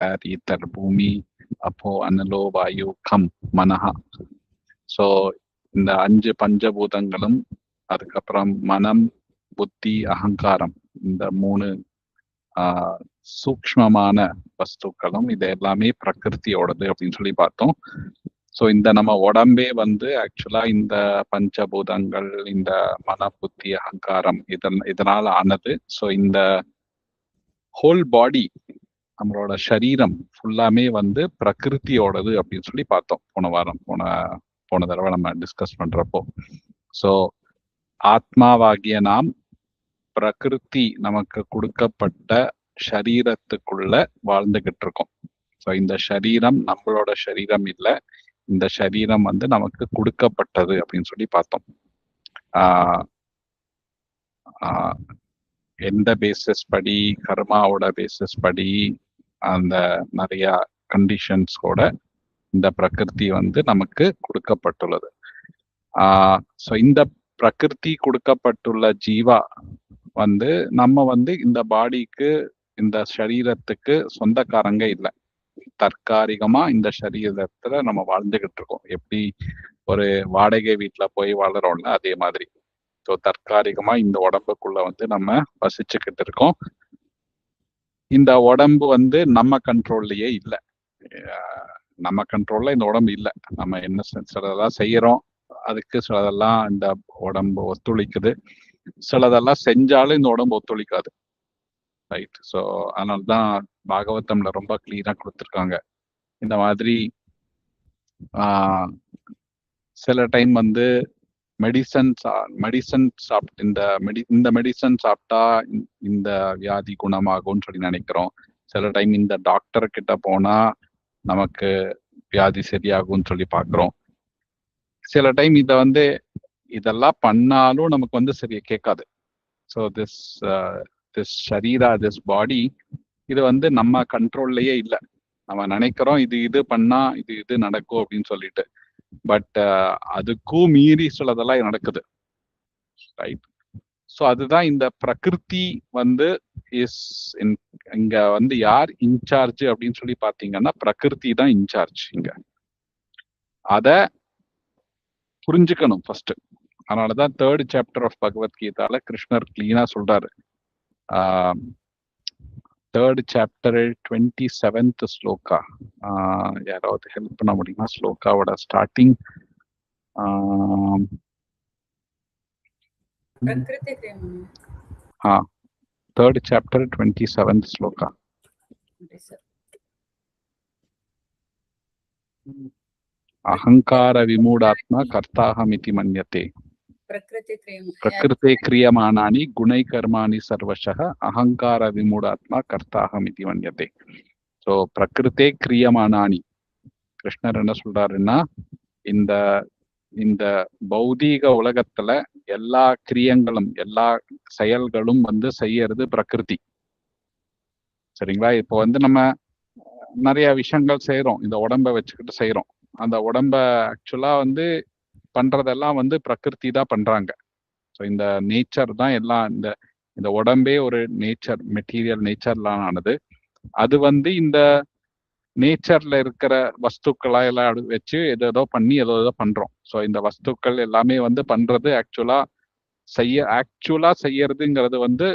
ஏர் ether பூமி, அப்போ அனலோ வாயு come மனஹா. ஸோ இந்த 5 பஞ்சபூதங்களும், அதுக்கப்புறம் மனம், புத்தி, அகங்காரம், இந்த 3 சூக்ஷ்மமான வஸ்துக்களும் இது எல்லாமே பிரகிருதியோடது அப்படின்னு சொல்லி பார்த்தோம். ஸோ இந்த நம்ம உடம்பே வந்து ஆக்சுவலா இந்த பஞ்சபூதங்கள், இந்த மன, புத்தி, அகங்காரம் இதனால ஆனது. ஸோ இந்த ஹோல் பாடி, நம்மளோட சரீரம் ஃபுல்லாமே வந்து பிரகிருதியோடது அப்படின்னு சொல்லி பார்த்தோம் போன தடவை நம்ம டிஸ்கஸ் பண்றப்போ. ஸோ ஆத்மாவாகிய நாம் பிரகிருதி நமக்கு கொடுக்கப்பட்ட சரீரத்துக்குள்ள வாழ்ந்துகிட்டு இருக்கோம். ஸோ இந்த சரீரம் நம்மளோட சரீரம் இல்லை, இந்த சரீரம் வந்து நமக்கு கொடுக்கப்பட்டது அப்படின்னு சொல்லி பார்த்தோம். எந்த பேசிஸ் படி, கர்மாவோட பேசிஸ் படி, அந்த நிறைய கண்டிஷன்ஸோட இந்த பிரகிருதி வந்து நமக்கு கொடுக்கப்பட்டுள்ளது. ஸோ இந்த பிரகிருதி கொடுக்கப்பட்டுள்ள ஜீவா வந்து நம்ம வந்து இந்த பாடிக்கு, இந்த சரீரத்துக்கு சொந்தக்காரங்க இல்லை. தற்காலிகமா இந்த சரீரத்துல நம்ம வாழ்ந்துகிட்டு இருக்கோம். எப்படி ஒரு வாடகை வீட்டுல போய் வளரோம்ல, அதே மாதிரி. ஸோ தற்காலிகமா இந்த உடம்புக்குள்ள வந்து நம்ம வசிச்சுக்கிட்டு இருக்கோம். இந்த உடம்பு வந்து நம்ம கண்ட்ரோல்லயே இல்லை. நம்ம கண்ட்ரோல்ல இந்த உடம்பு இல்லை. நம்ம என்ன சிலதெல்லாம் செய்யறோம், அதுக்கு சிலதெல்லாம் இந்த உடம்பு ஒத்துழைக்குது, சிலதெல்லாம் செஞ்சாலும் இந்த உடம்பு ஒத்துழைக்காது. ரைட். ஸோ அதனால்தான் பாகவதம்ல ரொம்ப கிளீனா கொடுத்துருக்காங்க. இந்த மாதிரி சில டைம் வந்து மெடிசன் சாப்பிட்டு இந்த மெடிசன் சாப்பிட்டா இந்த வியாதி குணமாகும்னு சொல்லி நினைக்கிறோம். சில டைம் இந்த டாக்டர் கிட்ட போனா நமக்கு வியாதி சரியாகும்னு சொல்லி பாக்குறோம். சில டைம் இதெல்லாம் பண்ணாலும் நமக்கு வந்து சரியா கேட்காது. So this sharira, this body, இது வந்து நம்ம கண்ட்ரோல்லயே இல்லை. நம்ம நினைக்கிறோம் இது பண்ணா இது நடக்கும் அப்படின்னு சொல்லிட்டு. பட் அதுக்கும் மீறி சிலதெல்லாம் நடக்குது. ரைட். ஸோ அதுதான் இந்த பிரகிருதி வந்து இங்க வந்து யார் இன்சார்ஜ் அப்படின்னு சொல்லி பாத்தீங்கன்னா பிரகிருதி தான் இன்சார்ஜ் இங்க. அத புரிஞ்சுக்கணும் ஃபர்ஸ்ட். அதனாலதான் 3rd chapter ஆஃப் பகவத்கீதால கிருஷ்ணர் கிளீனா சொல்றாரு. 3rd chapter 27th shloka. யாராவது ஹெல்ப் பண்ண முடியுமா? ஸ்லோகாவோட ஸ்டார்டிங். 3rd chapter 27th ஸ்லோகா. அகங்கார விமூடாத்மா கர்த்தாஹமிதி மன்யதே பிரகிருதே கிரியமானானி குணை கர்மாணி சர்வசஹ அகங்கார விமூடாத்மா கர்த்தாஹமிதி மன்யதே. ஸோ பிரகிருதே கிரியமானானி, கிருஷ்ணர் என்ன சொல்றாருன்னா, இந்த பௌதீக உலகத்துல எல்லா கிரியங்களும், எல்லா செயல்களும் வந்து செய்யறது பிரகிருதி. சரிங்களா? இப்போ வந்து நம்ம நிறைய விஷயங்கள் செய்யறோம், இந்த உடம்ப வச்சுக்கிட்டு செய்யறோம். அந்த உடம்ப ஆக்சுவலா வந்து பண்றதெல்லாம் வந்து பிரகிருதி தான் பண்றாங்க. ஸோ இந்த நேச்சர் தான் எல்லாம். இந்த உடம்பே ஒரு நேச்சர், மெட்டீரியல் நேச்சர்ல ஆனது. அது வந்து இந்த நேச்சர்ல இருக்கிற வஸ்துக்களா எல்லாம் வச்சு ஏதோ பண்ணி ஏதோ பண்றோம். ஸோ இந்த வஸ்துக்கள் எல்லாமே வந்து பண்றது ஆக்சுவலா செய்யறதுங்கிறது வந்து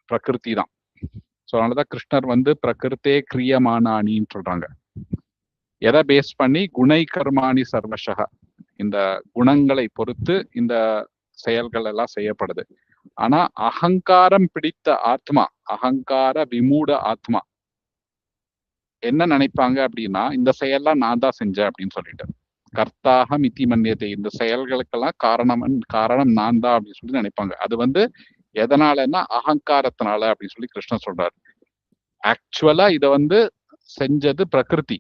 பிரகிருதி தான். ஸோ அதனாலதான் கிருஷ்ணர் வந்து பிரகிருத்தே கிரியமானானின்னு சொல்றாங்க. எதை பேஸ் பண்ணி? குணை கர்மாணி சர்வசக, இந்த குணங்களை பொறுத்து இந்த செயல்கள் எல்லாம் செய்யப்படுது. ஆனா அகங்காரம் பிடித்த ஆத்மா, அகங்கார விமூட ஆத்மா என்ன நினைப்பாங்க அப்படின்னா, இந்த செயல்லாம் நான் தான் செஞ்சேன் அப்படின்னு சொல்லிட்டு, கர்த்தாக மிதி மன்யத்தை, இந்த செயல்களுக்கெல்லாம் காரணம் நான் தான் அப்படின்னு சொல்லி நினைப்பாங்க. அது வந்து எதனாலன்னா அகங்காரத்தினால அப்படின்னு சொல்லி கிருஷ்ணன் சொல்றாரு. ஆக்சுவலா இத வந்து செஞ்சது பிரகிருதி.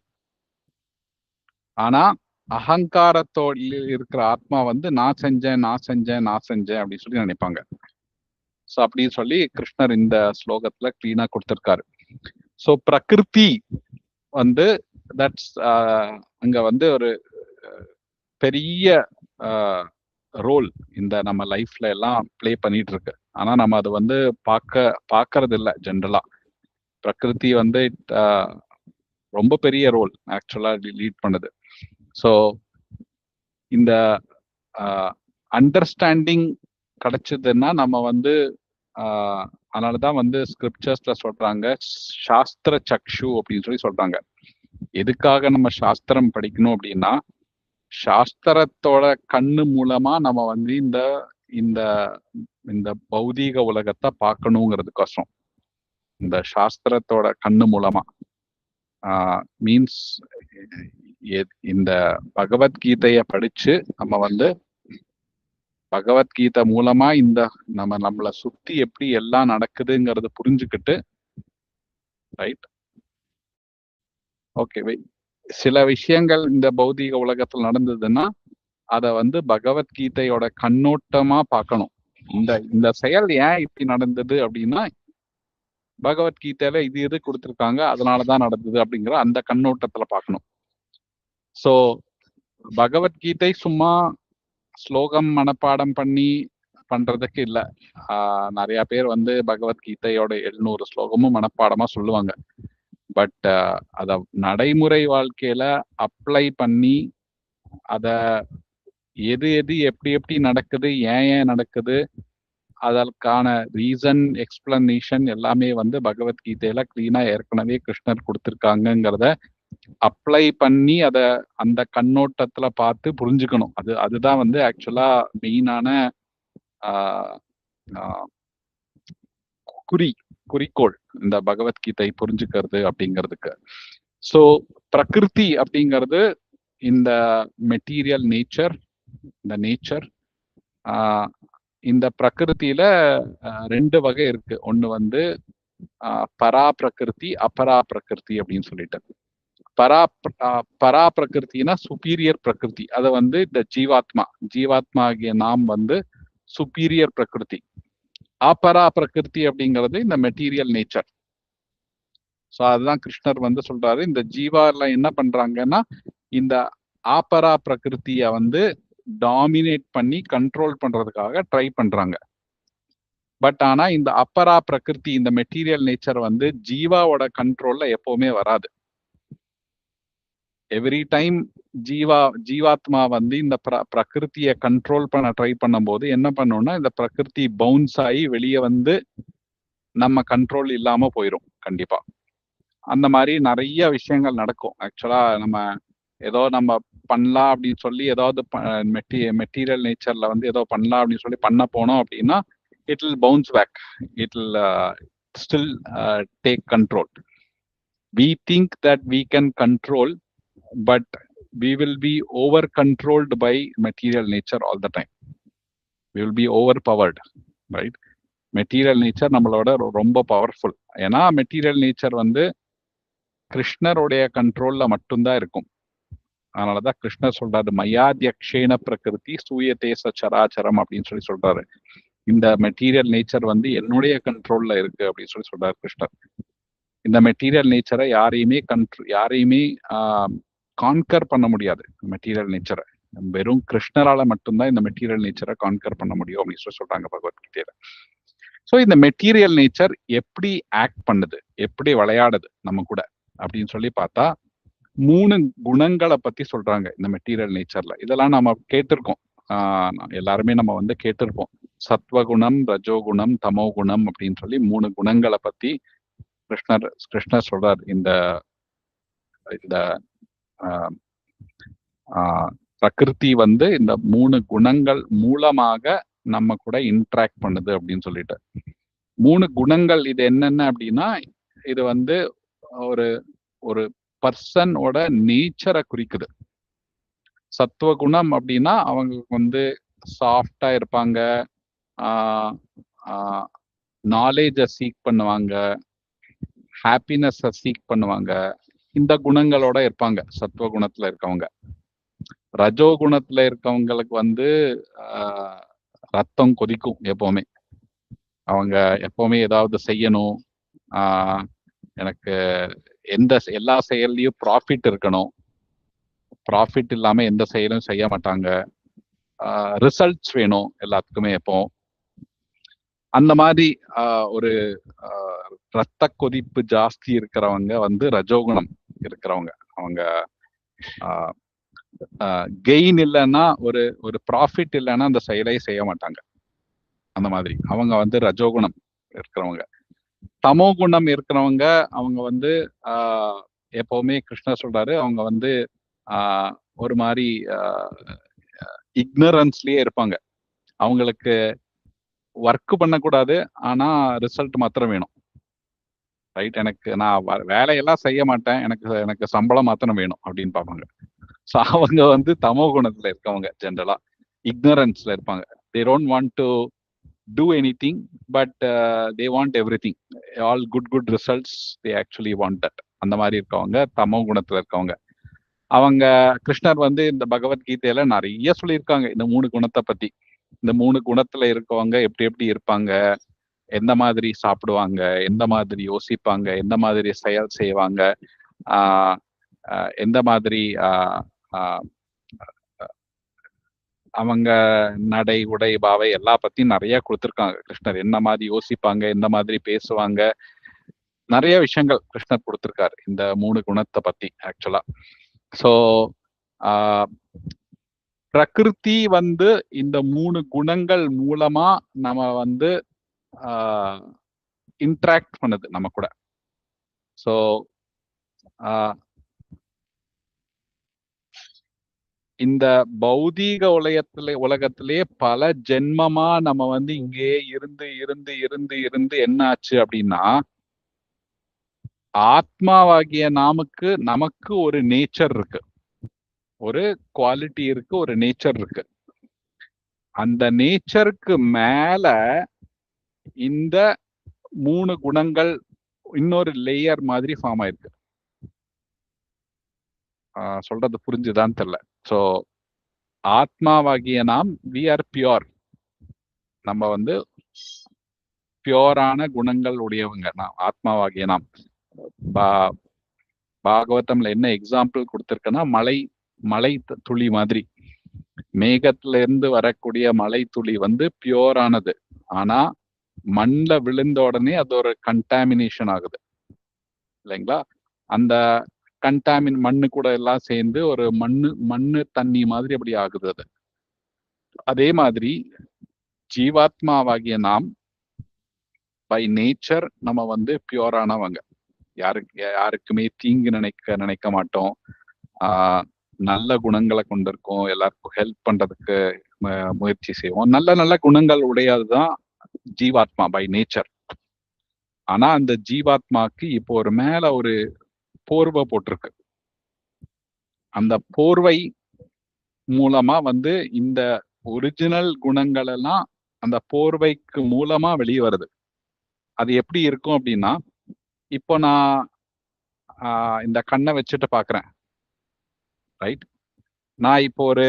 ஆனா அகங்காரத்தோட இருக்கிற ஆத்மா வந்து நான் செஞ்சேன் அப்படின்னு சொல்லி நினைப்பாங்க. ஸோ அப்படின்னு சொல்லி கிருஷ்ணர் இந்த ஸ்லோகத்துல கிளீனா கொடுத்திருக்காரு. ஸோ பிரகிருதி வந்து தட்ஸ் அங்க வந்து ஒரு பெரிய ரோல் இந்த நம்ம லைஃப்ல எல்லாம் பிளே பண்ணிட்டு இருக்கு. ஆனா நம்ம அதை வந்து பாக்குறது இல்லை ஜென்ரலா. பிரகிருதி வந்து ரொம்ப பெரிய ரோல் ஆக்சுவலா லீட் பண்ணுது. ஸோ இந்த அண்டர்ஸ்டாண்டிங் கிடைச்சதுன்னா நம்ம வந்து அதனாலதான் வந்து ஸ்கிரிப்சர்ஸ்ல சொல்றாங்க சாஸ்திர சக்ஷு அப்படின்னு சொல்லி சொல்றாங்க. எதுக்காக நம்ம சாஸ்திரம் படிக்கணும் அப்படின்னா, சாஸ்திரத்தோட கண்ணு மூலமா நம்ம வந்து இந்த இந்த இந்த பௌதீக உலகத்தை பார்க்கணுங்கிறதுக்கோசரம் இந்த சாஸ்திரத்தோட கண்ணு மூலமா மீன்ஸ் இந்த பகவத்கீதைய படிச்சு நம்ம வந்து பகவத்கீதை மூலமா இந்த நம்மளை சுத்தி எப்படி எல்லாம் நடக்குதுங்கிறது புரிஞ்சுக்கிட்டு, ரைட், ஓகே, சில விஷயங்கள் இந்த பௌதீக உலகத்துல நடந்ததுன்னா அத வந்து பகவத்கீதையோட கண்ணோட்டமா பார்க்கணும். இந்த செயல் ஏன் இப்படி நடந்தது அப்படின்னா பகவத்கீதையில இது கொடுத்திருக்காங்க, அதனாலதான் நடந்தது அப்படிங்கிற அந்த கண்ணோட்டத்துல பார்க்கணும். சோ பகவத்கீதை சும்மா ஸ்லோகம் மனப்பாடம் பண்ணி பண்றதுக்கு இல்ல. நிறைய பேர் வந்து பகவத்கீதையோட 700 ஸ்லோகமும் மனப்பாடமா சொல்லுவாங்க. பட் அத நடைமுறை வாழ்க்கையில அப்ளை பண்ணி அத எது எப்படி நடக்குது, ஏன் நடக்குது, அதற்கான ரீசன் எக்ஸ்பிளனேஷன் எல்லாமே வந்து பகவத்கீதையில கிளீனா ஏற்கனவே கிருஷ்ணர் கொடுத்திருக்காங்கிறத அப்ளை பண்ணி அத அந்த கண்ணோட்டத்துல பார்த்து புரிஞ்சுக்கணும். அதுதான் வந்து ஆக்சுவலா மெயினான குறிக்கோள் இந்த பகவத்கீதை புரிஞ்சுக்கிறது அப்படிங்கிறதுக்கு. ஸோ பிரகிருதி அப்படிங்கிறது இந்த மெட்டீரியல் நேச்சர், இந்த நேச்சர். இந்த பிரகிருத்தில 2 வகை இருக்கு. ஒண்ணு வந்து பரா பிரகிருதி, அபரா பிரகிருதி அப்படின்னு சொல்லிட்டு. பரா பிரகிருத்தினா சுப்பீரியர் பிரகிருதி. அதை வந்து இந்த ஜீவாத்மா ஆகிய நாம் வந்து சுப்பீரியர் பிரகிருதி. அபரா பிரகிருதி அப்படிங்கிறது இந்த மெட்டீரியல் நேச்சர். ஸோ அதுதான் கிருஷ்ணர் வந்து சொல்றாரு, இந்த ஜீவால என்ன பண்றாங்கன்னா இந்த ஆபரா பிரகிருத்திய வந்து டாமினேட் பண்ணி கண்ட்ரோல் பண்றதுக்காக ட்ரை பண்றாங்க. பட் ஆனா இந்த அப்பரா பிரகிருதி, இந்த மெட்டீரியல் நேச்சர் வந்து ஜீவாவோட கண்ட்ரோல்ல எப்பவுமே வராது. எவ்ரி டைம் ஜீவாத்மா வந்து இந்த பிரகிருத்திய கண்ட்ரோல் பண்ண ட்ரை பண்ணும் போது என்ன பண்ணோம்னா இந்த பிரகிருதி பவுன்ஸ் ஆகி வெளியே வந்து நம்ம கண்ட்ரோல் இல்லாம போயிடும் கண்டிப்பா. அந்த மாதிரி நிறைய விஷயங்கள் நடக்கும். ஆக்சுவலா நம்ம ஏதோ நம்ம பண்ணலாம் அப்படின்னு சொல்லி ஏதாவது மெட்டீரியல் நேச்சர்ல வந்து ஏதோ பண்ணலாம் அப்படின்னு சொல்லி பண்ண போனோம் அப்படின்னா it will bounce back, it will still take control. We think that we can control, but we will be over controlled by material nature all the time. We will be overpowered, right? Material nature நம்மளோட ரொம்ப powerful. ஏன்னா material nature வந்து கிருஷ்ணருடைய கண்ட்ரோல்ல மட்டும்தான் இருக்கும். அதனாலதான் கிருஷ்ணர் சொல்றாரு மயாத்யக்ஷேன பிரகிருதி சூயதே சராச்சரம் அப்படின்னு சொல்லி சொல்றாரு. இந்த மெட்டீரியல் நேச்சர் வந்து என்னுடைய கண்ட்ரோல்ல இருக்கு அப்படின்னு சொல்லி சொல்றாரு கிருஷ்ணர். இந்த மெட்டீரியல் நேச்சரை யாரையுமே கான்கர் பண்ண முடியாது. மெட்டீரியல் நேச்சரை வெறும் கிருஷ்ணரால மட்டும்தான் இந்த மெட்டீரியல் நேச்சரை கான்கர் பண்ண முடியும் அப்படின்னு சொல்லி சொல்றாங்க பகவத்கீதையில. ஸோ இந்த மெட்டீரியல் நேச்சர் எப்படி ஆக்ட் பண்ணுது, எப்படி விளையாடுது நம்ம கூட அப்படின்னு சொல்லி பார்த்தா 3 குணங்களை பத்தி சொல்றாங்க இந்த மெட்டீரியல் நேச்சர்ல. இதெல்லாம் நம்ம கேட்டிருக்கோம், எல்லாருமே நம்ம வந்து கேட்டிருப்போம். சத்வகுணம், ரஜோகுணம், தமோகுணம் அப்படின்னு சொல்லி 3 குணங்களை பத்தி கிருஷ்ணர் சொல்றார். இந்த பிரகிருதி வந்து இந்த 3 குணங்கள் மூலமாக நம்ம கூட இன்ட்ராக்ட் பண்ணுது அப்படின்னு சொல்லிட்டு. 3 குணங்கள் இது என்னென்ன அப்படின்னா, இது வந்து ஒரு பர்சனோட நேச்சரை குறிக்குது. சத்துவகுணம் அப்படின்னா அவங்க வந்து சாஃப்டா இருப்பாங்க, நாலேஜை சீக் பண்ணுவாங்க, ஹாப்பினஸை சீக் பண்ணுவாங்க. இந்த குணங்களோட இருப்பாங்க சத்துவகுணத்துல இருக்கவங்க. ரஜோகுணத்துல இருக்கவங்களுக்கு வந்து ரத்தம் கொதிக்கும் எப்பவுமே. அவங்க எப்பவுமே ஏதாவது செய்யணும், எனக்கு எல்லா செயல்லையும் ப்ராஃபிட் இருக்கணும், ப்ராஃபிட் இல்லாம எந்த செயலும் செய்ய மாட்டாங்க, ரிசல்ட்ஸ் வேணும் எல்லாத்துக்குமே எப்போ. அந்த மாதிரி ஒரு ரத்த கொதிப்பு ஜாஸ்தி இருக்கிறவங்க வந்து ரஜோகுணம். இருக்கிறவங்க. அவங்க கெயின் இல்லைன்னா, ஒரு ஒரு ப்ராஃபிட் இல்லைன்னா அந்த செயலை செய்ய மாட்டாங்க. அந்த மாதிரி அவங்க வந்து ரஜோகுணம் இருக்கிறவங்க. தமோ குணம் இருக்கிறவங்க அவங்க வந்து எப்பவுமே கிருஷ்ணர் சொல்றாரு, அவங்க வந்து ஒரு மாதிரி இக்னரன்ஸ்லயே இருப்பாங்க. அவங்களுக்கு ஒர்க் பண்ணக்கூடாது, ஆனா ரிசல்ட் மாத்திரம் வேணும். ரைட், எனக்கு நான் வேலையெல்லாம் செய்ய மாட்டேன், எனக்கு எனக்கு சம்பளம் மாத்திரம் வேணும் அப்படின்னு பார்ப்பாங்க. ஸோ அவங்க வந்து தமோ குணத்துல இருக்கவங்க. ஜென்ரலா இக்னரன்ஸ்ல இருப்பாங்க. They don't want to do anything, but they want everything, all good results they actually want that. அந்த மாதிரி இருக்கவங்க தமோ குணத்துல இருக்கவங்க. அவங்க கிருஷ்ணர் வந்து இந்த பகவத்கீதையில நிறைய சொல்லியிருக்காங்க இந்த 3 குணத்தை பத்தி. இந்த 3 குணத்துல இருக்கவங்க எப்படி எப்படி இருப்பாங்க, எந்த மாதிரி சாப்பிடுவாங்க, எந்த மாதிரி யோசிப்பாங்க, எந்த மாதிரி செயல் செய்வாங்க, எந்த மாதிரி அவங்க நடை உடை பாவை எல்லா பத்தியும் நிறைய கொடுத்துருக்காங்க கிருஷ்ணர். என்ன மாதிரி யோசிப்பாங்க, எந்த மாதிரி பேசுவாங்க, நிறைய விஷயங்கள் கிருஷ்ணர் கொடுத்துருக்காரு இந்த 3 குணத்தை பத்தி ஆக்சுவலா. ஸோ பிரகிருதி வந்து இந்த 3 குணங்கள் மூலமா நம்ம வந்து இன்ட்ராக்ட் பண்ணுது நம்ம கூட. ஸோ இந்த பௌதீக உலகத்திலே பல ஜென்மமா நம்ம வந்து இங்கே இருந்து இருந்து இருந்து இருந்து என்ன ஆச்சு அப்படின்னா, ஆத்மாவாகிய நமக்கு ஒரு நேச்சர் இருக்கு, ஒரு குவாலிட்டி இருக்கு, ஒரு நேச்சர் இருக்கு. அந்த நேச்சருக்கு மேல இந்த 3 குணங்கள் இன்னொரு லேயர் மாதிரி ஃபார்ம் ஆயிருக்கு. சொல்றது புரிஞ்சுதான்னு தெரியல. ஸோ ஆத்மாவாகிய நாம் வி ஆர் பியோர், நம்ம வந்து பியோரான குணங்கள் உடையவங்க. நாம் ஆத்மாவாகிய நாம் பாகவதம்ல என்ன எக்ஸாம்பிள் கொடுத்திருக்கேன்னா, மலை துளி மாதிரி. மேகத்துல இருந்து வரக்கூடிய மலை துளி வந்து பியோரானது, ஆனா மண்ல விழுந்த உடனே அது ஒரு கண்டாமினேஷன் ஆகுது இல்லைங்களா? அந்த மண்ணு கூட எல்லாம் சேர்ந்து ஒரு மண்ணு தண்ணி மாதிரி அப்படி ஆகுது அது. அதே மாதிரி ஜீவாத்மாவாகிய நாம் பை நேச்சர் நம்ம வந்து பியூரானவங்க. யாருக்குமே தீங்கு நினைக்க மாட்டோம். நல்ல குணங்களை கொண்டிருக்கோம், எல்லாருக்கும் ஹெல்ப் பண்றதுக்கு முயற்சி செய்வோம். நல்ல நல்ல குணங்கள் உடையதுதான் ஜீவாத்மா பை நேச்சர். ஆனா அந்த ஜீவாத்மாக்கு இப்போ ஒரு மேல ஒரு போர்வை போட்டிருக்கு. அந்த போர்வை மூலமா வந்து இந்த ஒரிஜினல் குணங்கள் எல்லாம் அந்த போர்வைக்கு மூலமா வெளியே வருது. அது எப்படி இருக்கும் அப்படின்னா, இப்போ நான் இந்த கண்ணை வச்சுட்டு பாக்குறேன், ரைட்? நான் இப்போ ஒரு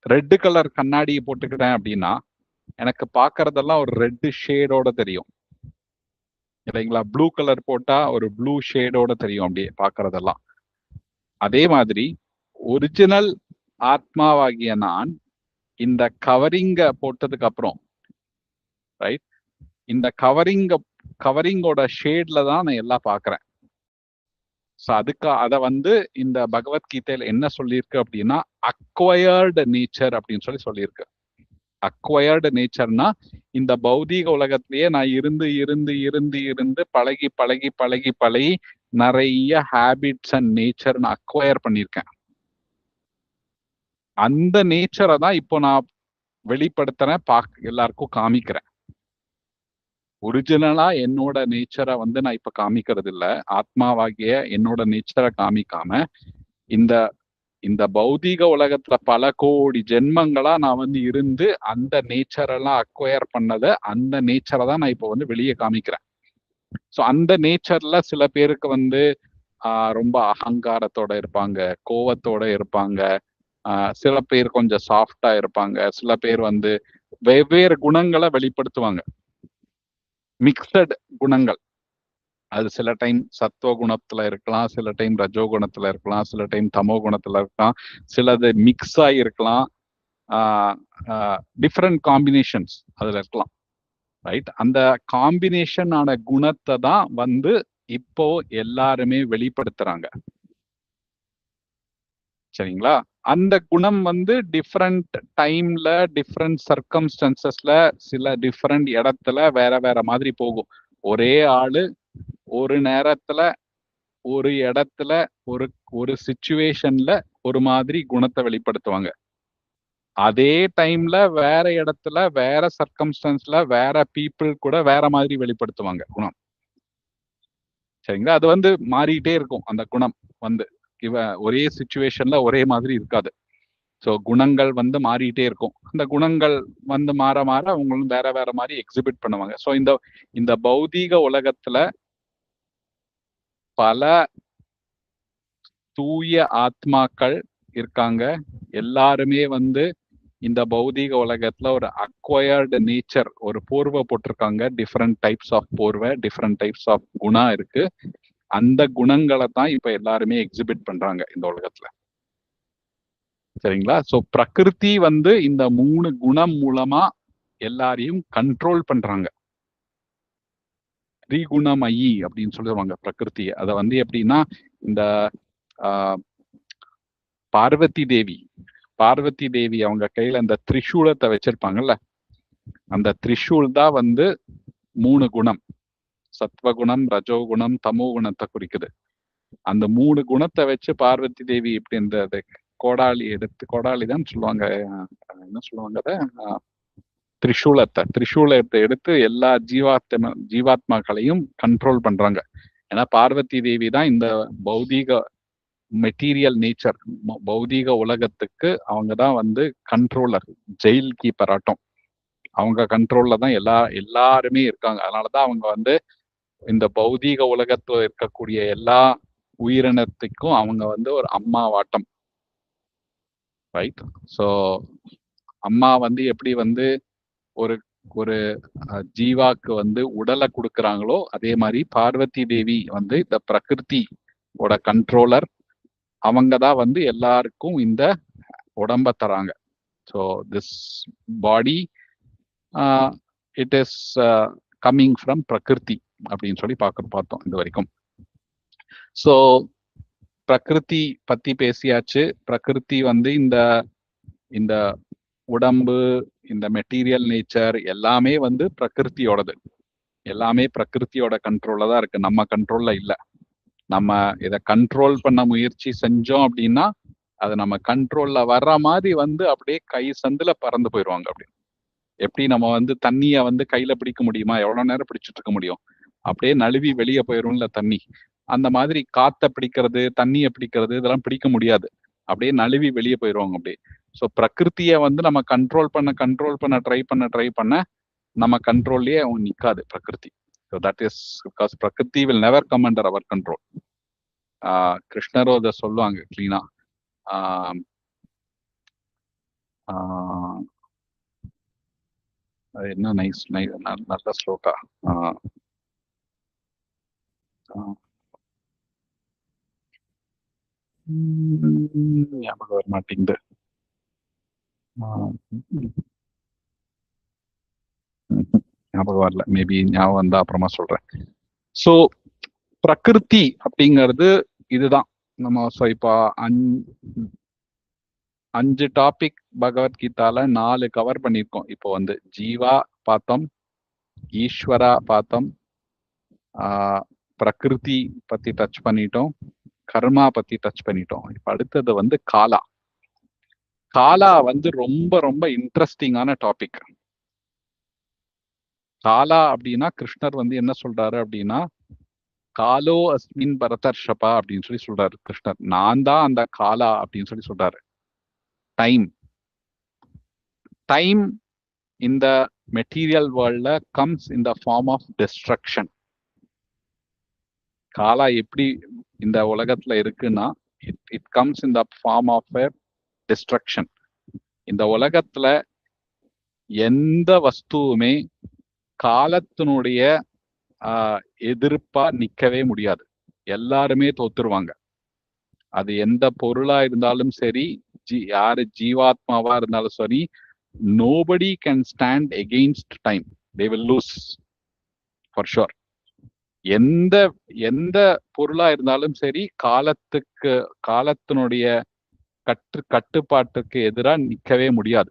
ரெட் கலர் கண்ணாடி போட்டுக்கிட்டேன் அப்படின்னா எனக்கு பாக்குறதெல்லாம் ஒரு ரெட் ஷேடோட தெரியும் இல்லைங்களா? ப்ளூ கலர் போட்டா ஒரு ப்ளூ ஷேடோட தெரியும் அப்படியே பாக்குறதெல்லாம். அதே மாதிரி ஒரிஜினல் ஆத்மாவாகிய நான் இந்த கவரிங்க போட்டதுக்கு அப்புறம், ரைட், இந்த கவரிங்கோட ஷேட்ல தான் நான் எல்லாம் பாக்குறேன். ஸோ அதை வந்து இந்த பகவத்கீதையில என்ன சொல்லியிருக்கு அப்படின்னா, அக்வயர்டு நேச்சர் அப்படின்னு சொல்லியிருக்கு. அக்வயர்டு நேச்சர்னா இந்த பௌதீக உலகத்திலேயே நான் இருந்து இருந்து இருந்து இருந்து பழகி பழகி பழகி பழகி நிறைய ஹேபிட்ஸ் அண்ட் நேச்சர் நான் அக்வயர் பண்ணியிருக்கேன். அந்த நேச்சரை தான் இப்போ நான் வெளிப்படுத்துறேன், எல்லாருக்கும் காமிக்கிறேன். ஒரிஜினலா என்னோட நேச்சரை வந்து நான் இப்ப காமிக்கிறது இல்லை. ஆத்மாவாகிய என்னோட நேச்சரை காமிக்காம இந்த இந்த பௌதீக உலகத்துல பல கோடி ஜென்மங்களா நான் வந்து இருந்து அந்த நேச்சரெல்லாம் அக்வயர் பண்ணத, அந்த நேச்சரை தான் நான் இப்போ வந்து வெளியே காமிக்கிறேன். ஸோ அந்த நேச்சர்ல சில பேருக்கு வந்து ரொம்ப அகங்காரத்தோட இருப்பாங்க, கோவத்தோட இருப்பாங்க, சில பேர் கொஞ்சம் சாஃப்டா இருப்பாங்க, சில பேர் வந்து வெவ்வேறு குணங்களை வெளிப்படுத்துவாங்க, மிக்சட் குணங்கள். அது சில டைம் சத்துவ குணத்துல இருக்கலாம், சில டைம் ரஜோ குணத்துல இருக்கலாம், சில டைம் தமோ குணத்துல இருக்கலாம், சிலது மிக்ஸ் ஆகி இருக்கலாம், டிஃப்ரெண்ட் காம்பினேஷன்ஸ் அதுல இருக்கலாம், ரைட்? அந்த காம்பினேஷன் ஆன குணத்தை தான் வந்து இப்போ எல்லாருமே வெளிப்படுத்துறாங்க. சரிங்களா? அந்த குணம் வந்து டிஃப்ரெண்ட் டைம்ல, டிஃப்ரெண்ட் சர்க்கம்ஸ்டன்சஸ்ல, சில டிஃப்ரெண்ட் இடத்துல வேற வேற மாதிரி போகும். ஒரே ஆளு ஒரு நேரத்துல, ஒரு இடத்துல, ஒரு ஒரு சிச்சுவேஷன்ல ஒரு மாதிரி குணத்தை வெளிப்படுத்துவாங்க. அதே டைம்ல வேற இடத்துல, வேற சர்க்கம்ஸ்டன்ஸ்ல, வேற பீப்புள் கூட வேற மாதிரி வெளிப்படுத்துவாங்க குணம். சரிங்களா? அது வந்து மாறிட்டே இருக்கும். அந்த குணம் வந்து ஒரே சிச்சுவேஷன்ல ஒரே மாதிரி இருக்காது. ஸோ குணங்கள் வந்து மாறிட்டே இருக்கும். அந்த குணங்கள் வந்து மாற மாற அவங்களும் வேற வேற மாதிரி எக்ஸிபிட் பண்ணுவாங்க. ஸோ இந்த பௌதீக உலகத்துல பல தூய ஆத்மாக்கள் இருக்காங்க. எல்லாருமே வந்து இந்த பௌதீக உலகத்துல ஒரு அக்வயர்டு நேச்சர், ஒரு போர்வை போட்டிருக்காங்க. டிஃப்ரெண்ட் டைப்ஸ் ஆஃப் போர்வை, டிஃப்ரெண்ட் டைப்ஸ் ஆஃப் குணா இருக்கு. அந்த குணங்களை தான் இப்ப எல்லாருமே எக்ஸிபிட் பண்றாங்க இந்த உலகத்துல. சரிங்களா? சோ பிரகிருதி வந்து இந்த 3 குணம் மூலமா எல்லாரையும் கண்ட்ரோல் பண்றாங்க. திரிகுணமயி அப்படின்னு சொல்லுவாங்க பிரகிருதிய. அத வந்து எப்படின்னா, இந்த பார்வதி தேவி அவங்க கையில இந்த திரிசூலத்தை வச்சிருப்பாங்கல்ல, அந்த திரிசூல் தான் வந்து 3 குணம், சத்வகுணம், ரஜோகுணம், தமோ குணத்தை குறிக்குது. அந்த 3 குணத்தை வச்சு பார்வதி தேவி இப்படி இந்த கோடாலி தான் சொல்லுவாங்க, என்ன சொல்லுவாங்க அத, திரிசூலத்தை எடுத்து எல்லா ஜீவாத்மாக்களையும் கண்ட்ரோல் பண்றாங்க. ஏன்னா பார்வதி தேவி தான் இந்த பௌதீக மெட்டீரியல் நேச்சர், பௌதீக உலகத்துக்கு அவங்க தான் வந்து கண்ட்ரோலர், ஜெயில் கீப்பர் ஆட்டம். அவங்க கண்ட்ரோல்ல தான் எல்லாருமே இருக்காங்க. அதனாலதான் அவங்க வந்து இந்த பௌதீக உலகத்துல இருக்கக்கூடிய எல்லா உயிரினத்துக்கும் அவங்க வந்து ஒரு அம்மா வாட்டம், ரைட்? ஸோ அம்மா வந்து எப்படி வந்து ஒரு ஒரு ஜீவாக்கு வந்து உடலை கொடுக்குறாங்களோ, அதே மாதிரி பார்வதி தேவி வந்து இந்த பிரகிருதியோட கண்ட்ரோலர். அவங்க தான் வந்து எல்லாருக்கும் இந்த உடம்ப தராங்க. So this body it is coming from பிரகிருதி அப்படின்னு சொல்லி பார்த்தோம் இது வரைக்கும். ஸோ பிரகிருதி பத்தி பேசியாச்சு. பிரகிருதி வந்து இந்த உடம்பு, இந்த மெட்டீரியல் நேச்சர் எல்லாமே வந்து பிரகிருதியோடது. எல்லாமே பிரகிருதியோட கண்ட்ரோல்ல தான் இருக்கு, நம்ம கண்ட்ரோல்ல இல்லை. நம்ம இதை கண்ட்ரோல் பண்ண முயற்சி செஞ்சோம் அப்படின்னா அது நம்ம கண்ட்ரோல்ல வர்ற மாதிரி வந்து அப்படியே கை சந்துல பறந்து போயிடுவாங்க. அப்படி எப்படி நம்ம வந்து தண்ணிய வந்து கையில பிடிக்க முடியுமா? எவ்வளவு நேரம் பிடிச்சிட்டு இருக்க முடியும்? அப்படியே நழுவி வெளியே போயிரும்ல தண்ணி. அந்த மாதிரி காத்த பிடிக்கிறது, தண்ணியை பிடிக்கிறது, இதெல்லாம் பிடிக்க முடியாது. அப்படியே நழுவி வெளியே போயிடுவாங்க அப்படியே. ஸோ பிரகிருத்திய வந்து நம்ம கண்ட்ரோல் பண்ண ட்ரை பண்ண நம்ம கண்ட்ரோல்லயே அவங்க நிக்காது பிரகிருதி. ஸோ தட் இஸ் பிகாஸ் பிரகிருதி will never come under our control. கிருஷ்ணரோ அதை சொல்லுவாங்க கிளீனா. அது என்ன நைஸ் நல்ல ஸ்லோகா. ஞாபகம் வர மாட்டேங்குது. ஞாபகம் வரல, மேபி ஞாபகம் வந்தா அப்புறமா சொல்றேன். ஸோ பிரகிருதி அப்படிங்கிறது இதுதான். நம்ம இப்போ 5 டாபிக் பகவத்கீதால 4 கவர் பண்ணியிருக்கோம். இப்போ வந்து ஜீவா பார்த்தோம், ஈஸ்வரா பார்த்தோம், பிரகிருதி பத்தி டச் பண்ணிட்டோம், கர்மா பத்தி டச் பண்ணிட்டோம். இப்ப அடுத்தது வந்து காலா. காலா வந்து ரொம்ப ரொம்ப இன்ட்ரெஸ்டிங்கான டாபிக். காலா அப்படின்னா கிருஷ்ணர் வந்து என்ன சொல்றாரு அப்படின்னா, காலோ அஸ்மின் பரதர்ஷபா அப்படின்னு சொல்லி சொல்றாரு கிருஷ்ணர். நான் தான் அந்த காலா அப்படின்னு சொல்லி சொல்றாரு. டைம் இந்த மெட்டீரியல் வேர்ல்ட்ல comes in the form of destruction. காலா எப்படி இந்த உலகத்துல இருக்குன்னா, it comes in the form of a destruction. இந்த உலகத்துல எந்த வஸ்துவுமே காலத்தினுடைய எதிர்ப்பா நிக்கவே முடியாது. எல்லாருமே தோத்துருவாங்க. அது எந்த பொருளா இருந்தாலும் சரி, யாரு ஜீவாத்மாவா இருந்தாலும் சரி, nobody can stand against time. They will lose for sure. எந்த பொருளா இருந்தாலும் சரி, காலத்தினுடைய கட்டுப்பாட்டுக்கு எதிராக நிற்கவே முடியாது.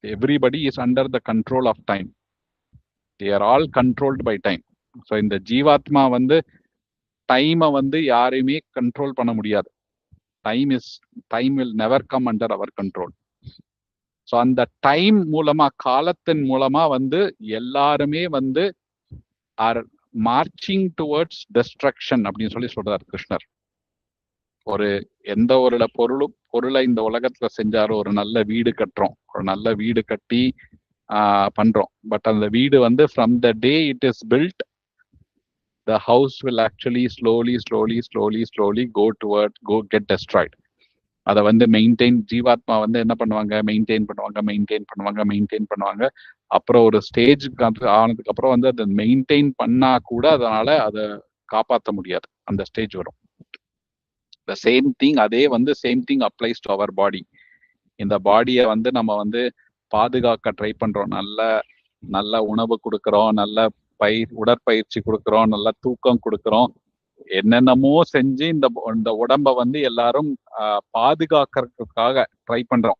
Everybody is under the control of time. They are all controlled by time. So இந்த ஜீவாத்மா வந்து டைமை வந்து யாரையுமே கண்ட்ரோல் பண்ண முடியாது. Time will never come under our control. So அந்த டைம் மூலமா, காலத்தின் மூலமா வந்து எல்லாருமே வந்து ஆர் மார்ச்சிங் டுவர்ட்ஸ் டெஸ்ட்ரக்ஷன் அப்படின்னு சொல்லி சொல்றார் கிருஷ்ணர். ஒரு எந்த ஒரு பொருளை இந்த உலகத்துல செஞ்சாலும், ஒரு நல்ல வீடு கட்டுறோம், ஒரு நல்ல வீடு கட்டி பண்றோம். பட் அந்த வீடு வந்து from the day it is built, the house will actually slowly go get destroyed. அதை வந்து மெயின்டைன், ஜீவாத்மா வந்து என்ன பண்ணுவாங்க, மெயின்டைன் பண்ணுவாங்க. அப்புறம் ஒரு ஸ்டேஜுக்கு ஆனதுக்கு அப்புறம் வந்து அதை மெயின்டைன் பண்ணா கூட அதனால அதை காப்பாற்ற முடியாது, அந்த ஸ்டேஜ் வரும். the same thing same thing applies to our body. இந்த பாடியை வந்து நம்ம வந்து பாதுகாக்க ட்ரை பண்றோம். நல்ல உணவு கொடுக்குறோம், நல்ல உடற்பயிற்சி கொடுக்குறோம், நல்ல தூக்கம் கொடுக்குறோம், என்னென்னமோ செஞ்சு இந்த உடம்ப வந்து எல்லாரும் பாதுகாக்கிறதுக்காக ட்ரை பண்றோம்.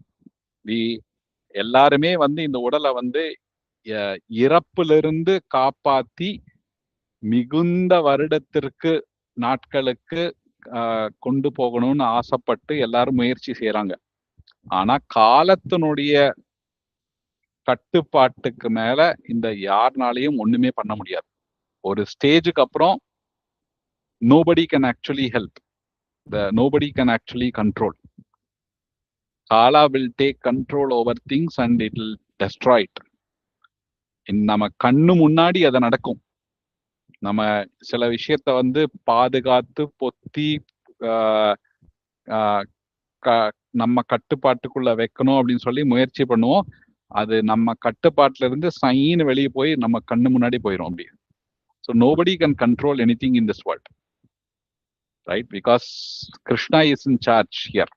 எல்லாருமே வந்து இந்த உடலை வந்து இறப்பிலிருந்து காப்பாத்தி மிகுந்த வருடத்திற்கு நாட்களுக்கு கொண்டு போகணும்னு ஆசைப்பட்டு எல்லாரும் முயற்சி செய்யறாங்க. ஆனா காலத்தினுடைய கட்டுப்பாட்டுக்கு மேல இந்த யாருனாலையும் ஒண்ணுமே பண்ண முடியாது. ஒரு ஸ்டேஜுக்கு அப்புறம் nobody can actually help, nobody can actually control. Kala will take control over things and it will destroy it. நம்ம கண்ணு முன்னாடி அதை நடக்கும். நம்ம சில விஷயத்த வந்து பாதுகாத்து பொத்தி நம்ம கட்டுப்பாட்டுக்குள்ள வைக்கணும் அப்படின்னு சொல்லி முயற்சி பண்ணுவோம். அது நம்ம கட்டுப்பாட்டுல இருந்து சைன்னு வெளியே போய் நம்ம கண்ணு முன்னாடி போயிடும் அப்படி. So nobody can control anything in this world, right? Because Krishna is in charge here.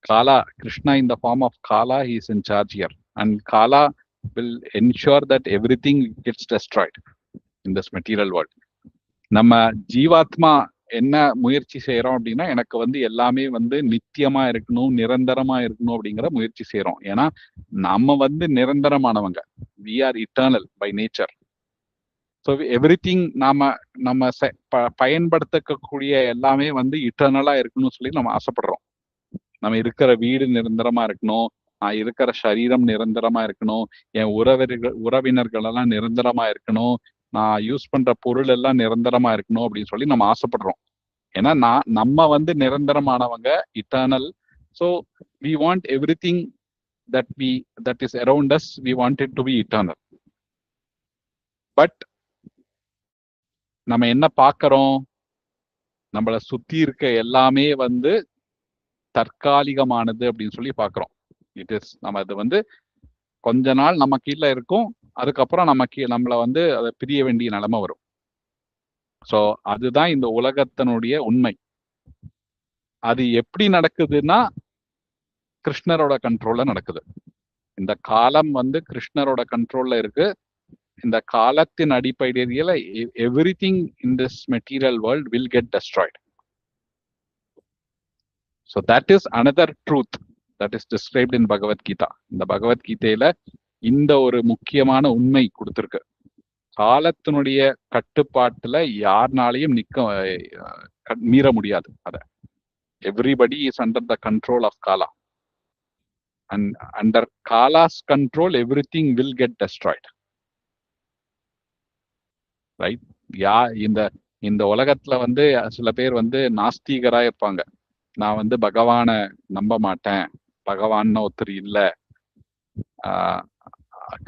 Kala, Krishna in the form of Kala, he is in charge here, and Kala will ensure that everything gets destroyed in this material world. நம்ம ஜீவாத்மா என்ன முயற்சி செய்யறோம் அப்படின்னா, எனக்கு வந்து எல்லாமே வந்து நித்தியமா இருக்கணும், நிரந்தரமா இருக்கணும் அப்படிங்கிற முயற்சி செய்யறோம். ஏன்னா நம்ம வந்து நிரந்தரமானவங்க, we are eternal by nature. So everything நம்ம பயன்படுத்தக்கூடிய எல்லாமே வந்து இட்டர்னலா இருக்கணும்னு சொல்லி நம்ம ஆசைப்படுறோம். நம்ம இருக்கிற வீடு நிரந்தரமா இருக்கணும், நான் இருக்கிற சரீரம் நிரந்தரமா இருக்கணும், என் உறவினர்கள் எல்லாம் நிரந்தரமா இருக்கணும், நான் யூஸ் பண்ற பொருள் எல்லாம் நிரந்தரமா இருக்கணும் அப்படின்னு சொல்லி நம்ம ஆசைப்படுறோம். ஏன்னா நம்ம வந்து நிரந்தரமானவங்க, eternal. So we want everything that is around us, we want it to be eternal. But நம்ம என்ன பார்க்கறோம், நம்மளை சுத்தி இருக்க எல்லாமே வந்து தற்காலிகமானது அப்படின்னு சொல்லி பார்க்கிறோம். இட் இஸ், நம்ம அது வந்து கொஞ்ச நாள் நம்ம கீழே இருக்கும், அதுக்கப்புறம் நம்மளை வந்து அதை பிரிய வேண்டிய நிலைமை வரும். ஸோ அதுதான் இந்த உலகத்தினுடைய உண்மை. அது எப்படி நடக்குதுன்னா கிருஷ்ணரோட கண்ட்ரோல்ல நடக்குது. இந்த காலம் வந்து கிருஷ்ணரோட கண்ட்ரோல்ல இருக்கு. இந்த காலத்தின் அடிப்படையில everything in this material world will get destroyed. So that is another truth that is described in Bhagavad Gita. இந்த பகவத் கீதையில இந்த ஒரு முக்கியமான உண்மை கொடுத்திருக்கு. காலத்தினுடைய கட்டுப்பாட்டுல யாருனாலையும் மீற முடியாது. அத everybody is under the control of Kala, and under Kala's control everything will get destroyed. Right? இந்த உலகத்துல வந்து சில பேர் வந்து நாஸ்திகரா இருப்பாங்க. நான் வந்து பகவானை நம்ப மாட்டேன், பகவான்னு ஒருத்தர் இல்லை,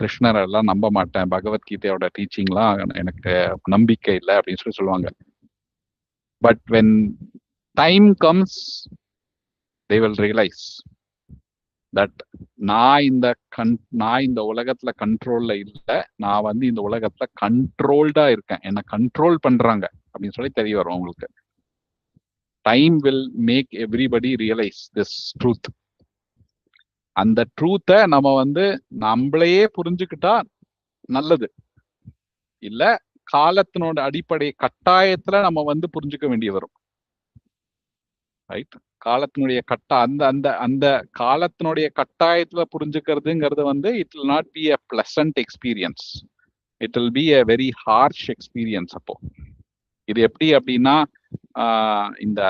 கிருஷ்ணர் எல்லாம் நம்ப மாட்டேன், பகவத்கீதையோட டீச்சிங்லாம் எனக்கு நம்பிக்கை இல்லை அப்படின்னு சொல்லி சொல்லுவாங்க. But when time comes they will realize that நான் இந்த உலகத்துல கண்ட்ரோல்ல இல்லை, நான் வந்து இந்த உலகத்துல கண்ட்ரோல்டா இருக்கேன், என்னை கண்ட்ரோல் பண்றாங்க அப்படின்னு சொல்லி தெரிய வரும் உங்களுக்கு. Time will make everybody realise this truth. அந்த ட்ரூத்தை நம்ம வந்து நம்மளையே புரிஞ்சுக்கிட்டா நல்லது, இல்ல காலத்தினோட அடிப்படை கட்டாயத்துல நம்ம வந்து புரிஞ்சுக்க வேண்டிய வரும். ரைட். காலத்தினுடைய அந்த அந்த அந்த காலத்தினுடைய கட்டாயத்துல புரிஞ்சுக்கிறதுங்கிறது வந்து it will not be a pleasant experience, it will be a very harsh experience. அப்போ இது எப்படி அப்படின்னா இந்த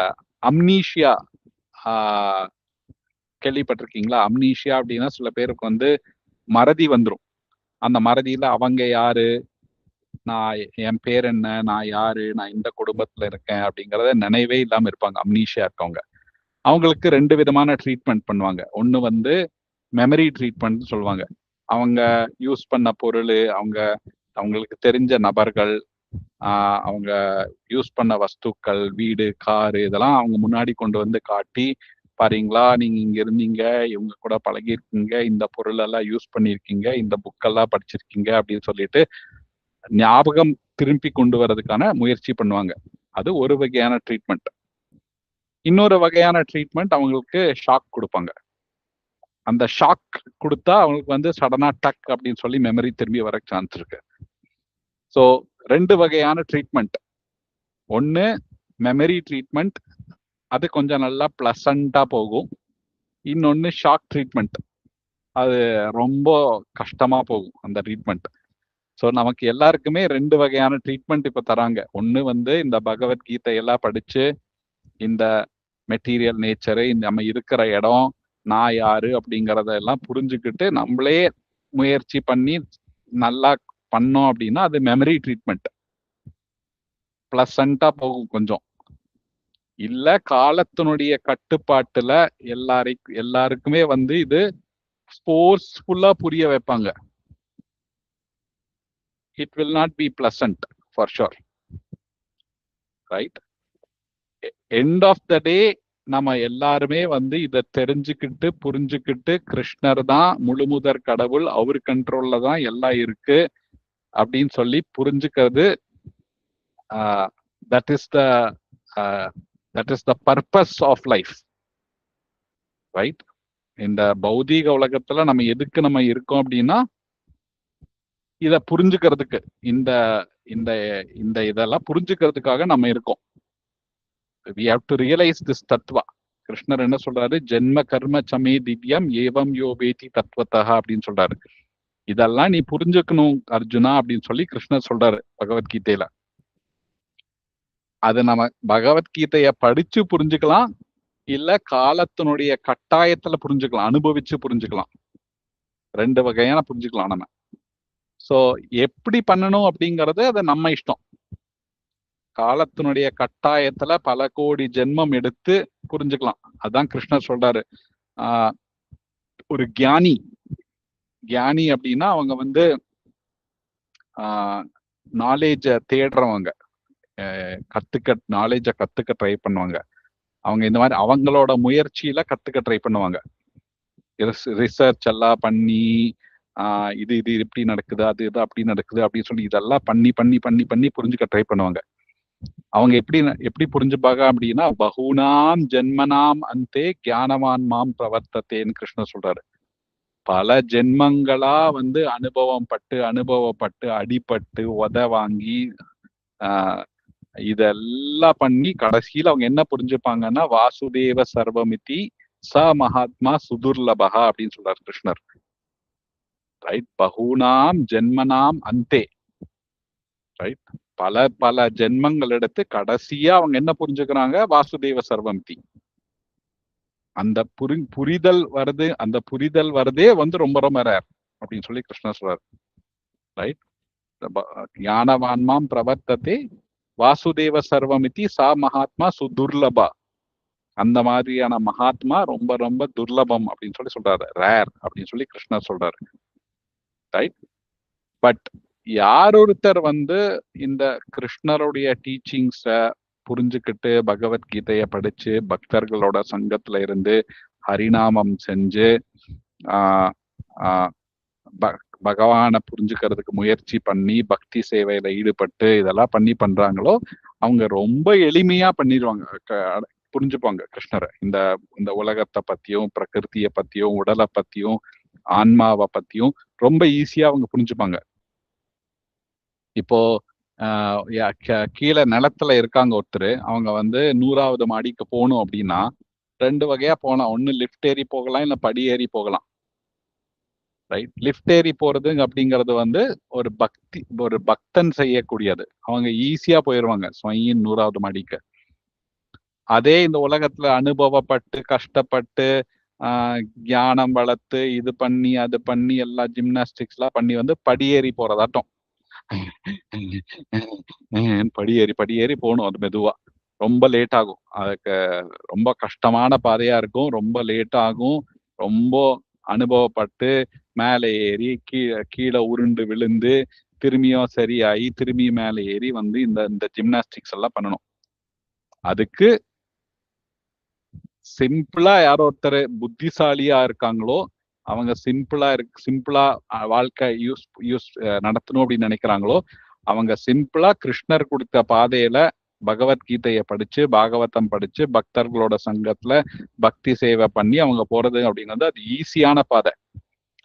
அம்னீஷியா கேள்விப்பட்டிருக்கீங்களா? அம்னீஷியா அப்படின்னா சில பேருக்கு வந்து மறதி வந்துடும். அந்த மறதியில அவங்க யாரு, நான் என் பேர் என்ன, நான் யாரு, நான் இந்த குடும்பத்துல இருக்கேன் அப்படிங்கறத நினைவே இல்லாம இருப்பாங்க அம்னீஷியா இருக்கவங்க. அவங்களுக்கு 2 விதமான ட்ரீட்மெண்ட் பண்ணுவாங்க. ஒண்ணு வந்து மெமரி ட்ரீட்மெண்ட் சொல்லுவாங்க. அவங்க யூஸ் பண்ண பொருள், அவங்களுக்கு தெரிஞ்ச நபர்கள், அவங்க யூஸ் பண்ண வஸ்துக்கள், வீடு, காரு, இதெல்லாம் அவங்க முன்னாடி கொண்டு வந்து காட்டி, பாருங்களா நீங்க இங்க இருந்தீங்க, இவங்க கூட பழகிருக்கீங்க, இந்த பொருள் எல்லாம் யூஸ் பண்ணிருக்கீங்க, இந்த புக்கெல்லாம் படிச்சிருக்கீங்க அப்படின்னு சொல்லிட்டு ஞாபகம் திரும்பி கொண்டு வர்றதுக்கான முயற்சி பண்ணுவாங்க. அது ஒரு வகையான ட்ரீட்மெண்ட். இன்னொரு வகையான ட்ரீட்மெண்ட் அவங்களுக்கு ஷாக் கொடுப்பாங்க. அந்த ஷாக் கொடுத்தா அவங்களுக்கு வந்து சடனா டக் அப்படின்னு சொல்லி மெமரி திரும்பி வர சான்ஸ் இருக்கு. ஸோ 2 வகையான ட்ரீட்மெண்ட். ஒன்று மெமரி ட்ரீட்மெண்ட், அது கொஞ்சம் நல்லா பிளசண்டா போகும். இன்னொன்று ஷாக் ட்ரீட்மெண்ட், அது ரொம்ப கஷ்டமா போகும் அந்த ட்ரீட்மெண்ட். ஸோ நமக்கு எல்லாருக்குமே 2 வகையான ட்ரீட்மெண்ட் இப்போ தராங்க. ஒன்று வந்து இந்த பகவத்கீதையெல்லாம் படிச்சு இந்த மெட்டீரியல் நேச்சரு, இந்த நம்ம இருக்கிற இடம், நான் யாரு அப்படிங்கிறதெல்லாம் புரிஞ்சுக்கிட்டு நம்மளே முயற்சி பண்ணி நல்லா பண்ணோம் அப்படின்னா அது மெமரி ட்ரீட்மெண்ட், பிளசண்டா போகும் கொஞ்சம். இல்ல காலத்தினுடைய கட்டுப்பாட்டுல எல்லாருக்குமே வந்து இது ஃபோர்ஸ்ஃபுல்லா புரிய வைப்பாங்க. It will not be pleasant for sure. Right. End of the day நம்ம எல்லாருமே வந்து இதை தெரிஞ்சுக்கிட்டு புரிஞ்சுக்கிட்டு கிருஷ்ணர் தான் முழுமுதற் கடவுள், அவர் கண்ட்ரோல்ல தான் எல்லாம் இருக்கு அப்படின்னு சொல்லி புரிஞ்சுக்கிறது, that is the purpose of life. Right. இந்த பௌதீக உலகத்துல நம்ம எதுக்கு நம்ம இருக்கோம் அப்படின்னா இத புரிஞ்சுக்கிறதுக்கு, இந்த இந்த இந்த இதெல்லாம் புரிஞ்சுக்கிறதுக்காக நம்ம இருக்கோம். we have to realize this tattva. கிருஷ்ணர் என்ன சொல்றாரு? ஜென்ம கர்ம சமே திவ்யம் ஏவம் யோ வேதி தத்துவத்தா அப்படின்னு சொல்றாரு. இதெல்லாம் நீ புரிஞ்சுக்கணும் அர்ஜுனா அப்படின்னு சொல்லி கிருஷ்ணர் சொல்றாரு பகவத்கீதையில. அது நம்ம பகவத்கீதைய படிச்சு புரிஞ்சுக்கலாம், இல்ல காலத்தினுடைய கட்டாயத்துல புரிஞ்சுக்கலாம், அனுபவிச்சு புரிஞ்சுக்கலாம். 2 வகையான புரிஞ்சுக்கலாம் நம்ம. சோ எப்படி பண்ணணும் அப்படிங்கறது அது நம்ம இஷ்டம். காலத்தினுடைய கட்டாயத்துல பல கோடி ஜென்மம் எடுத்து புரிஞ்சுக்கலாம். அதான் கிருஷ்ணர் சொல்றாரு. ஒரு ஞானி அப்படின்னா அவங்க வந்து நாலேஜ தேடுறவங்க, நாலேஜ கத்துக்க ட்ரை பண்ணுவாங்க. அவங்க இந்த மாதிரி அவங்களோட முயற்சியில கத்துக்க ட்ரை பண்ணுவாங்க. ரிசர்ச் எல்லாம் பண்ணி இது இப்படி நடக்குது, அது இது அப்படி நடக்குது அப்படின்னு சொல்லி இதெல்லாம் பண்ணி பண்ணி பண்ணி பண்ணி புரிஞ்சுக்க ட்ரை பண்ணுவாங்க. அவங்க எப்படி புரிஞ்சுப்பாங்க அப்படின்னா, பகுனாம் ஜென்மனாம் அந்தே ஞானவான் மாம் பிரவர்த்தத்தேன்னு கிருஷ்ணர் சொல்றாரு. பல ஜென்மங்களா வந்து அனுபவப்பட்டு அடிபட்டு உத வாங்கி இதெல்லாம் பண்ணி கடைசியில அவங்க என்ன புரிஞ்சுப்பாங்கன்னா, வாசுதேவ சர்வமிதி ச மகாத்மா சுதுர்லபகா அப்படின்னு சொல்றாரு கிருஷ்ணர். ரைட். பகுனாம் ஜென்மனாம் அந்தே. ரைட். பல ஜென்மங்கள் எடுத்து கடைசியா அவங்க என்ன புரிஞ்சுக்கிறாங்க? வாசுதேவ சர்வமிதி. அந்த புரிதல் வருதே வந்து ரொம்ப ரொம்ப ரேர் அப்படின்னு சொல்லி கிருஷ்ணர் சொல்றாரு. ரைட். ஞானவான்மாம் பிரவர்த்ததே வாசுதேவ சர்வமிதி சா மகாத்மா சுதுர்லபா. அந்த மாதிரியான மகாத்மா ரொம்ப ரொம்ப துர்லபம் அப்படின்னு சொல்லி சொல்றாரு, ரேர் அப்படின்னு சொல்லி கிருஷ்ணர் சொல்றாரு. ரைட். பட் யார் ஒருத்தர் வந்து இந்த கிருஷ்ணருடைய டீச்சிங்ஸ புரிஞ்சுக்கிட்டு பகவத்கீதைய படிச்சு பக்தர்களோட சங்கத்துல இருந்து ஹரிநாமம் செஞ்சு பகவானை புரிஞ்சுக்கிறதுக்கு முயற்சி பண்ணி பக்தி சேவையில ஈடுபட்டு இதெல்லாம் பண்றாங்களோ அவங்க ரொம்ப எளிமையா பண்ணிடுவாங்க, புரிஞ்சுப்பாங்க கிருஷ்ணரை. இந்த உலகத்தை பத்தியும் பிரகிருத்திய பத்தியும் உடலை பத்தியும் ஆன்மாவை பத்தியும் ரொம்ப ஈஸியா அவங்க புரிஞ்சுப்பாங்க. இப்போ கீழே நிலத்துல இருக்காங்க ஒருத்தர், அவங்க வந்து 100வது மாடிக்கு போகணும் அப்படின்னா 2 வகையா போகலாம். ஒண்ணு லிஃப்ட் ஏறி போகலாம், இல்ல படி ஏறி போகலாம். ரைட். லிஃப்ட் ஏறி போறது அப்படிங்கிறது வந்து ஒரு பக்தன் செய்யக்கூடியது. அவங்க ஈஸியா போயிருவாங்க ஸ்வயின் 100வது மாடிக்கு. அதே இந்த உலகத்துல அனுபவப்பட்டு கஷ்டப்பட்டு ஞானம் வளர்த்து இது பண்ணி அது பண்ணி எல்லா ஜிம்னாஸ்டிக்ஸ் எல்லாம் பண்ணி வந்து படியேறி போறதாட்டம். படியேறி போகணும். அது மெதுவா ரொம்ப லேட் ஆகும். அதுக்கு ரொம்ப கஷ்டமான பாதையா இருக்கும். ரொம்ப லேட் ஆகும். ரொம்ப அனுபவப்பட்டு மேலே ஏறி கீழே உருண்டு விழுந்து திரும்பியும் சரியாயி திரும்பியும் மேலே ஏறி வந்து இந்த ஜிம்னாஸ்டிக்ஸ் எல்லாம் பண்ணணும். அதுக்கு சிம்பிளா யாரோ ஒருத்தர் புத்திசாலியா இருக்காங்களோ, அவங்க சிம்பிளா வாழ்க்கை நடத்தணும் அப்படின்னு நினைக்கிறாங்களோ, அவங்க சிம்பிளா கிருஷ்ணர் கொடுத்த பாதையில பகவத்கீதைய படிச்சு, பாகவதம் படிச்சு, பக்தர்களோட சங்கத்துல பக்தி சேவை பண்ணி அவங்க போறது அப்படிங்கிறது அது ஈஸியான பாதை.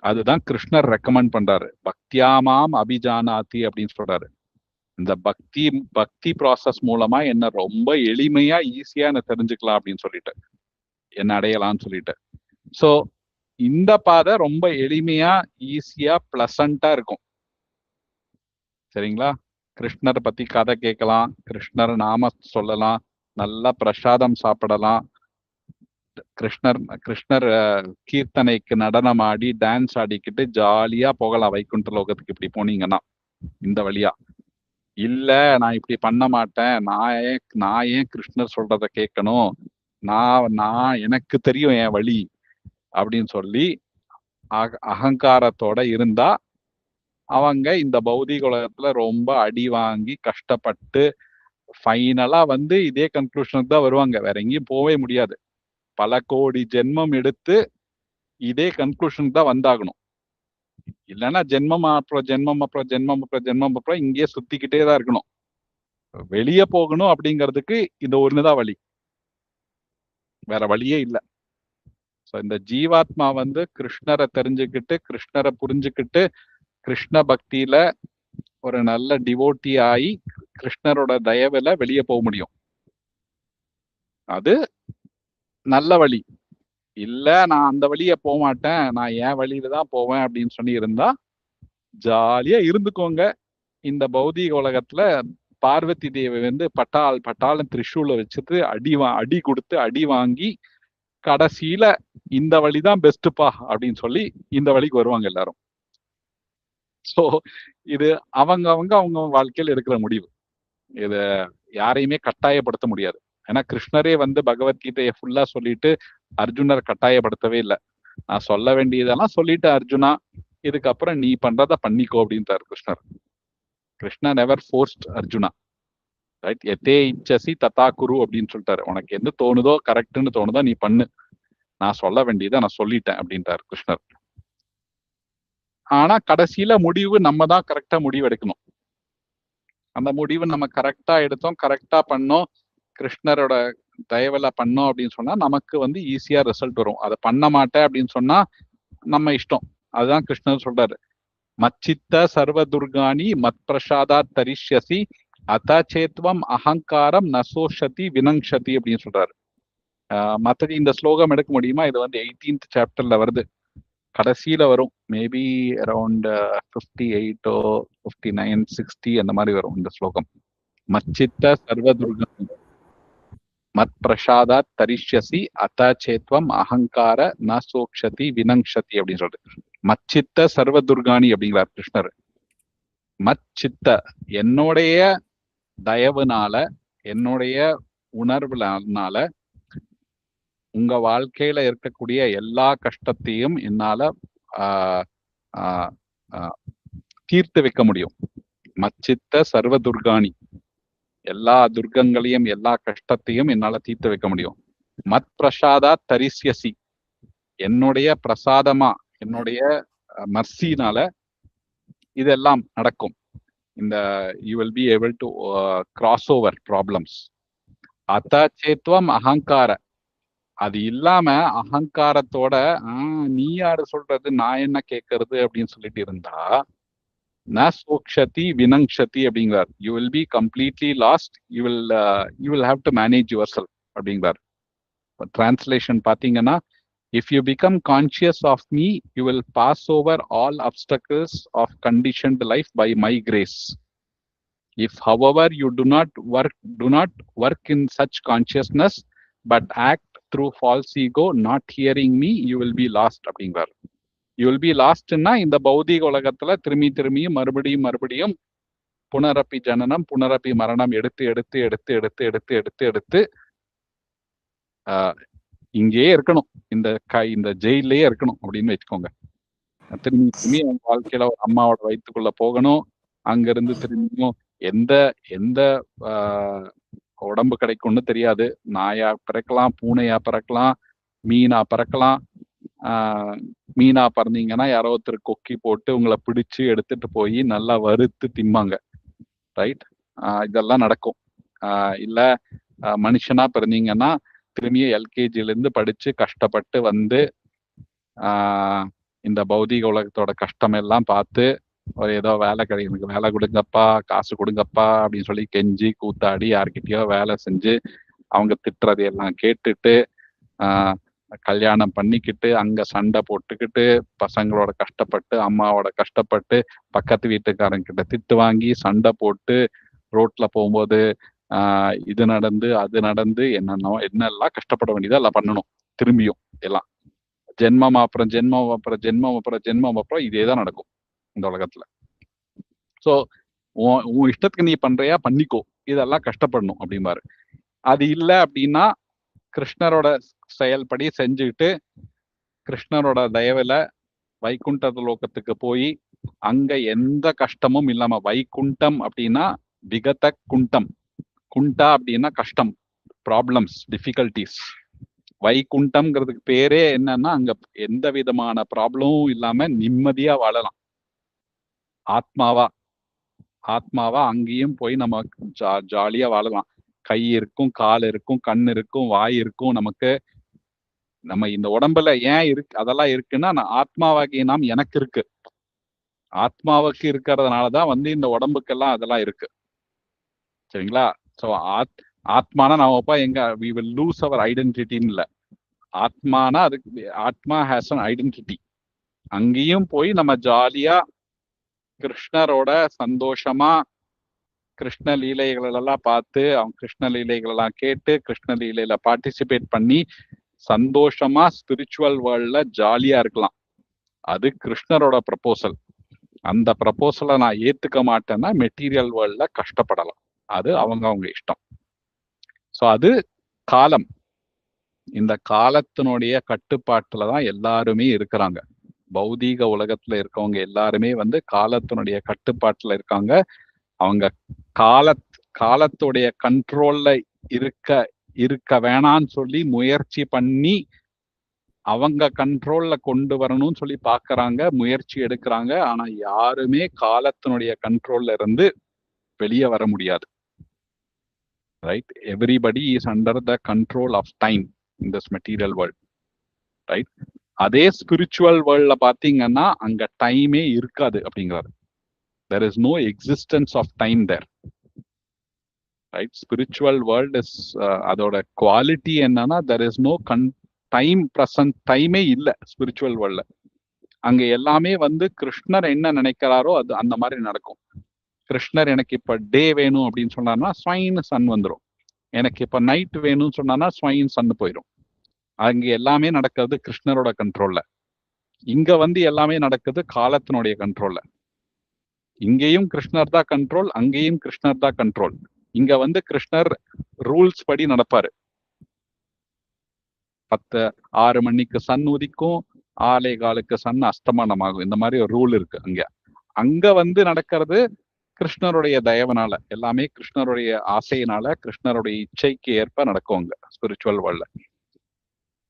அதுதான் கிருஷ்ணர் ரெக்கமெண்ட் பண்றாரு. பக்தியாமாம் அபிஜானாதி அப்படின்னு சொல்றாரு. இந்த பக்தி ப்ராசஸ் மூலமா என்ன ரொம்ப எளிமையா ஈஸியா என்ன தெரிஞ்சுக்கலாம் அப்படின்னு சொல்லிட்டு, என்ன அடையலாம்னு சொல்லிட்டு. சோ இந்த பாதை ரொம்ப எளிமையா ஈஸியா பிளசண்டா இருக்கும். சரிங்களா? கிருஷ்ணரை பத்தி கதை கேட்கலாம், கிருஷ்ணர் நாம சொல்லலாம், நல்லா பிரசாதம் சாப்பிடலாம், கிருஷ்ணர் கீர்த்தனைக்கு நடனம் ஆடி டான்ஸ் ஆடிக்கிட்டு ஜாலியா போகலாம் வைகுண்ட லோகத்துக்கு இப்படி போனீங்கன்னா இந்த வழியா. இல்ல நான் இப்படி பண்ண மாட்டேன், நான் ஏன் கிருஷ்ணர் சொல்றத கேட்கணும், நான் எனக்கு தெரியும் என் வழி அப்படின்னு சொல்லி அகங்காரத்தோட இருந்தா அவங்க இந்த பௌதிக உலகத்துல ரொம்ப அடி வாங்கி கஷ்டப்பட்டு ஃபைனலா வந்து இதே கன்க்ளூஷனுக்கு தான் வருவாங்க. வேற எங்கேயும் போவே முடியாது. பல கோடி ஜென்மம் எடுத்து இதே கன்க்ளூஷனுக்கு தான் வந்தாகணும். இல்லைன்னா ஜென்மம் அப்புறம் இங்கேயே சுத்திக்கிட்டே தான் இருக்கணும். வெளியே போகணும் அப்படிங்கிறதுக்கு இந்த ஒண்ணுதான் வழி, வேற வழியே இல்லை. இந்த ஜீவாத்மா வந்து கிருஷ்ணரை தெரிஞ்சுக்கிட்டு கிருஷ்ணரை புரிஞ்சுக்கிட்டு கிருஷ்ண பக்தியில ஒரு நல்ல டிவோட்டி ஆகி கிருஷ்ணரோட தயவுல வெளியே போக முடியும். அது நல்ல வழி. இல்ல நான் அந்த வழிய போக மாட்டேன், நான் என் வழியில தான் போவேன் அப்படின்னு சொல்லி இருந்தா ஜாலியா இருந்துக்கோங்க. இந்த பௌதிக உலகத்துல பார்வதி தேவி வந்து பட்டாளம் திரிசூல வச்சுட்டு அடி கொடுத்து அடி வாங்கி கடைசியில இந்த வழிதான் பெஸ்ட்பா அப்படின்னு சொல்லி இந்த வழிக்கு வருவாங்க எல்லாரும். சோ இது அவங்க வாழ்க்கையில் எடுக்கிற முடிவு. இத யாரையுமே கட்டாயப்படுத்த முடியாது. ஏன்னா கிருஷ்ணரே வந்து பகவத்கீதையை ஃபுல்லா சொல்லிட்டு அர்ஜுனர் கட்டாயப்படுத்தவே இல்லை. நான் சொல்ல வேண்டியதெல்லாம் சொல்லிட்டு அர்ஜுனா, இதுக்கப்புறம் நீ பண்றத பண்ணிக்கோ அப்படின்ட்டாரு கிருஷ்ணர். Krishna never forced Arjuna. Right. எத்தே இச்சசி தத்தா குரு அப்படின்னு சொல்லிட்டாரு. உனக்கு எந்த தோணுதோ கரெக்ட்னு தோணுதோ நீ பண்ணு, நான் சொல்ல வேண்டியதை நான் சொல்லிட்டேன் அப்படின்ட்டாரு கிருஷ்ணர். ஆனா கடைசியில முடிவு நம்ம தான் கரெக்டா முடிவு எடுக்கணும். அந்த முடிவு நம்ம கரெக்டா எடுத்தோம், கரெக்டா பண்ணோம், கிருஷ்ணரோட தயவுல பண்ணோம் அப்படின்னு சொன்னா நமக்கு வந்து ஈஸியா ரிசல்ட் வரும். அதை பண்ண மாட்டேன் அப்படின்னு சொன்னா நம்ம இஷ்டம். அதுதான் கிருஷ்ணர் சொல்றாரு. மச்சித்த சர்வ துர்காணி மத் பிரசாதா தரிஷ்யசி அத்தேத்வம் அகங்காரம் நசோஷதி வினங்ஷதி அப்படின்னு சொல்றாரு. மற்றது இந்த ஸ்லோகம் எடுக்க முடியுமா? இது வந்து 18th சாப்டர்ல வருது, கடைசியில வரும். மேபி அரௌண்ட் 58 59 60 அந்த மாதிரி வரும் இந்த ஸ்லோகம். மச்சித்த சர்வ துர்காணி மத் பிரசாதா தரிஷ்யசி அத்தேத்வம் அகங்கார ந சோக்ஷதி வினங்ஷதி அப்படின்னு சொல்றது. மச்சித்த சர்வ துர்காணி அப்படிங்கிறார் கிருஷ்ணர். மச்சித்த என்னுடைய தயவுனால என்னுடைய உணர்வுனால உங்க வாழ்க்கையில இருக்கக்கூடிய எல்லா கஷ்டத்தையும் என்னால தீர்த்து வைக்க முடியும். மச்சித்த சர்வ துர்காணி, எல்லா துர்க்கங்களையும் எல்லா கஷ்டத்தையும் என்னால தீர்த்து வைக்க முடியும். மத் பிரசாதா தரிசியசி, என்னுடைய பிரசாதமா என்னுடைய மர்சினால இதெல்லாம் நடக்கும். இந்த you will be able to cross over problems. அத்தேத்வம் அகங்கார, அது இல்லாம அகங்காரத்தோட நீ யாரு சொல்றது நான் என்ன கேட்கறது அப்படின்னு சொல்லிட்டு இருந்தா ந சோக்ஷதி வினங்ஷதி அப்படிங்கிறார். You will be completely last, you will have to manage your self அப்படிங்கிறார். டிரான்ஸ்லேஷன் பாத்தீங்கன்னா, if you become conscious of me, you will pass over all obstacles of conditioned life by my grace. If however you do not work in such consciousness but act through false ego, not hearing me, you will be lost அப்படிங்கிறார். You will B லாஸ்ட்னா இந்த பௌதிக உலகத்துல திரும்பியும் மறுபடியும் புனரப்பி ஜனனம் புனரப்பி மரணம் எடுத்து இங்கேயே இருக்கணும், இந்த ஜெயிலே இருக்கணும் அப்படின்னு வச்சுக்கோங்க. திரும்பி அவங்க வாழ்க்கையில ஒரு அம்மாவோட வயிற்றுக்குள்ள போகணும், அங்க இருந்து திரும்பியும் எந்த உடம்பு கிடைக்கும்னு தெரியாது. நாயா பிறக்கலாம், பூனையா பிறக்கலாம், மீனா பிறக்கலாம். மீனா பிறந்தீங்கன்னா யாரோ ஒருத்தர் கொக்கி போட்டு உங்களை பிடிச்சு எடுத்துட்டு போய் நல்லா வறுத்து திம்பாங்க, ரைட்? இதெல்லாம் நடக்கும். இல்ல மனுஷனா பிறந்தீங்கன்னா திரும்பியும் எல்கேஜில இருந்து படிச்சு கஷ்டப்பட்டு வந்து இந்த பௌதிக உலகத்தோட கஷ்டம் எல்லாம் பார்த்து ஒரு ஏதோ வேலை எனக்கு வேலை கொடுங்கப்பா, காசு கொடுங்கப்பா அப்படின்னு சொல்லி கெஞ்சி கூத்தாடி யார்கிட்டயோ வேலை செஞ்சு அவங்க திட்டுறது எல்லாம் கேட்டுட்டு கல்யாணம் பண்ணிக்கிட்டு அங்க சண்டை போட்டுக்கிட்டு பசங்களோட கஷ்டப்பட்டு அம்மாவோட கஷ்டப்பட்டு பக்கத்து வீட்டுக்காரங்க கிட்ட திட்டு வாங்கி சண்டை போட்டு ரோட்ல போகும்போது இது நடந்து அது நடந்து என்னெல்லாம் கஷ்டப்பட வேண்டியதோ எல்லாம் பண்ணணும். திரும்பியும் எல்லாம் ஜென்மம் அப்புறம் இதேதான் நடக்கும் இந்த உலகத்துல. சோ உன் இஷ்டத்துக்கு நீ பண்றியா பண்ணிக்கோ, இதெல்லாம் கஷ்டப்படணும் அப்படிம்பாரு. அது இல்லை அப்படின்னா கிருஷ்ணரோட செயல்படி செஞ்சுக்கிட்டு கிருஷ்ணரோட தயவுல வைகுண்ட லோகத்துக்கு போய் அங்க எந்த கஷ்டமும் இல்லாம, வைகுண்டம் அப்படின்னா விகத குண்டம், குண்டா அப்படின்னா கஷ்டம், ப்ராப்ளம்ஸ், டிஃபிகல்டிஸ். வைகுண்டம்ங்கிறதுக்கு பேரே என்னன்னா அங்க எந்த விதமான ப்ராப்ளமும் இல்லாம நிம்மதியா வாழலாம். ஆத்மாவா அங்கேயும் போய் நம்ம ஜாலியா வாழலாம். கை இருக்கும், கால் இருக்கும், கண் இருக்கும், வாய் இருக்கும். நமக்கு நம்ம இந்த உடம்புல ஏன் இருக்கு அதெல்லாம் இருக்குன்னா ஆத்மாவாகிய நாம் எனக்கு இருக்கு. ஆத்மாவுக்கு இருக்கிறதுனாலதான் இந்த உடம்புக்கெல்லாம் அதெல்லாம் இருக்கு. சரிங்களா? சோ ஆத்மானா நாமப்பா எங்க we will lose our identity இல்ல. ஆத்மானா அதுக்கு ஆத்மா has an identity. அங்கேயும் போய் நம்ம ஜாலியா கிருஷ்ணரோட சந்தோஷமா கிருஷ்ண லீலைகள் எல்லாம் பார்த்து அவங்க கிருஷ்ண லீலைகள் எல்லாம் கேட்டு கிருஷ்ண லீலையில பார்ட்டிசிபேட் பண்ணி சந்தோஷமா ஸ்பிரிச்சுவல் வேர்ல்ட்ல ஜாலியா இருக்கலாம். அது கிருஷ்ணரோட ப்ரப்போசல். அந்த ப்ரப்போசலை நான் ஏத்துக்க மாட்டேன்னா மெட்டீரியல் வேர்ல்ட்ல கஷ்டப்படலாம். அது அவங்க இஷ்டம். ஸோ அது காலம். இந்த காலத்தினுடைய கட்டுப்பாட்டுலதான் எல்லாருமே இருக்கிறாங்க. பௌதீக உலகத்துல இருக்கவங்க எல்லாருமே காலத்தினுடைய கட்டுப்பாட்டுல இருக்காங்க. அவங்க காலத்துடைய கண்ட்ரோல்ல இருக்க வேணான்னு சொல்லி முயற்சி பண்ணி அவங்க கண்ட்ரோல்ல கொண்டு வரணும்னு சொல்லி பாக்குறாங்க, முயற்சி எடுக்கிறாங்க. ஆனா யாருமே காலத்தினுடைய கண்ட்ரோல்ல இருந்து வெளியே வர முடியாது. Right? Everybody is under the control of time in this material world. Right? அதே ஸ்பிரிச்சுவல் வேர்ல்ட்ல பாத்தீங்கன்னா அங்க டைமே இருக்காது அப்படிங்கிறாரு. there is no existence of time there. Right? Spiritual world is அதோட குவாலிட்டி என்னன்னா there is no time present, டைமே இல்லை ஸ்பிரிச்சுவல் வேர்ல்ட்ல. அங்க எல்லாமே கிருஷ்ணர் என்ன நினைக்கிறாரோ அது அந்த மாதிரி நடக்கும். கிருஷ்ணர் எனக்கு இப்ப டே வேணும் அப்படின்னு சொன்னார்னா ஸ்வைன் சன் வந்துடும். எனக்கு இப்ப நைட் வேணும்னு சொன்னார்னா ஸ்வைன் சன் போயிடும். அங்க எல்லாமே நடக்கிறது கிருஷ்ணரோட கண்ட்ரோல்ல. இங்க எல்லாமே நடக்குது காலத்தினுடைய கண்ட்ரோல்ல. இங்கேயும் கிருஷ்ணர் தான் கண்ட்ரோல், அங்கேயும் கிருஷ்ணர் தான் கண்ட்ரோல். இங்க கிருஷ்ணர் ரூல்ஸ் படி நடப்பாரு. 6 மணிக்கு சன் உதிக்கும், 6:15 சன் அஸ்தமனம் ஆகும். இந்த மாதிரி ஒரு ரூல் இருக்கு. அங்க நடக்கிறது கிருஷ்ணருடைய தயவனால, எல்லாமே கிருஷ்ணருடைய ஆசையினால, கிருஷ்ணருடைய இச்சைக்கு ஏற்ப நடக்கும் ஸ்பிரிச்சுவல் வேர்ல்ட்ல.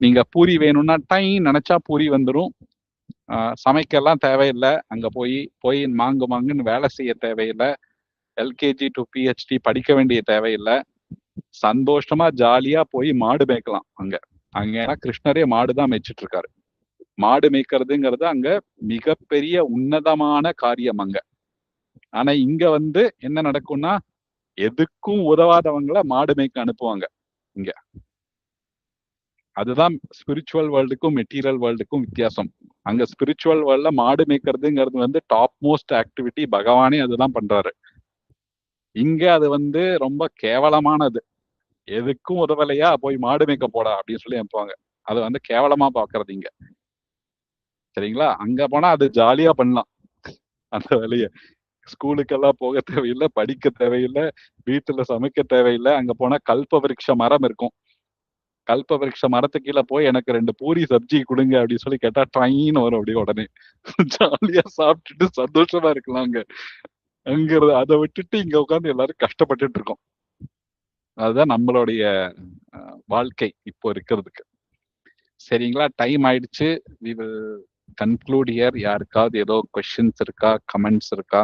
நீங்க பூரி வேணும்னா டைம் நினைச்சா பூரி வந்துடும். சமைக்கெல்லாம் தேவையில்லை. அங்க போய் மாங்குன்னு வேலை செய்ய தேவையில்லை. எல்கேஜி டு பிஹெச்டி படிக்க வேண்டிய தேவையில்லை. சந்தோஷமா ஜாலியா போய் மாடு மேய்க்கலாம். அங்க கிருஷ்ணரே மாடுதான் மேய்ச்சிட்டு இருக்காரு. மாடு மேய்க்கிறதுங்கிறது அங்க மிகப்பெரிய உன்னதமான காரியம். ஆனா இங்க வந்து என்ன நடக்கும்னா எதுக்கும் உதவாதவங்கள மாடு மேய்க்க அனுப்புவாங்க இங்க. அதுதான் ஸ்பிரிச்சுவல் வேர்ல்டுக்கும் மெட்டீரியல் வேர்ல்டுக்கும் வித்தியாசம். அங்க ஸ்பிரிச்சுவல் வேர்ல்ட்ல மாடு மேய்க்கிறதுங்கிறது வந்து டாப் மோஸ்ட் ஆக்டிவிட்டி, பகவானே அதுதான் பண்றாரு. இங்க அது வந்து ரொம்ப கேவலமானது. எதுக்கும் உதவலையா போய் மாடு மேய்க்க போடா அப்படின்னு சொல்லி அனுப்புவாங்க. அது வந்து கேவலமா பாக்குறது இங்க. சரிங்களா? அங்க போனா அது ஜாலியா பண்ணலாம் அந்த வேலையை. ஸ்கூலுக்கெல்லாம் போக தேவையில்லை, படிக்க தேவையில்லை, வீட்டுல சமைக்க தேவையில்லை. அங்க போனா கல்ப விருட்ச மரம் இருக்கும். கல்ப விருட்ச மரத்துக்கு கீழே போய் எனக்கு 2 பூரி சப்ஜி கொடுங்க அப்படின்னு சொல்லி கேட்டா ட்ரைன்னு வரும். அப்படியே உடனே ஜாலியா சாப்பிட்டுட்டு சந்தோஷமா இருக்கலாம் அங்க. அங்கிறது அதை விட்டுட்டு இங்க உட்காந்து எல்லாரும் கஷ்டப்பட்டுட்டு இருக்கோம். அதுதான் நம்மளுடைய வாழ்க்கை இப்போ இருக்கிறதுக்கு. சரிங்களா? டைம் ஆயிடுச்சு. we will conclude here. யாருக்காவது ஏதோ கொஸ்டின்ஸ் இருக்கா, கமெண்ட்ஸ் இருக்கா?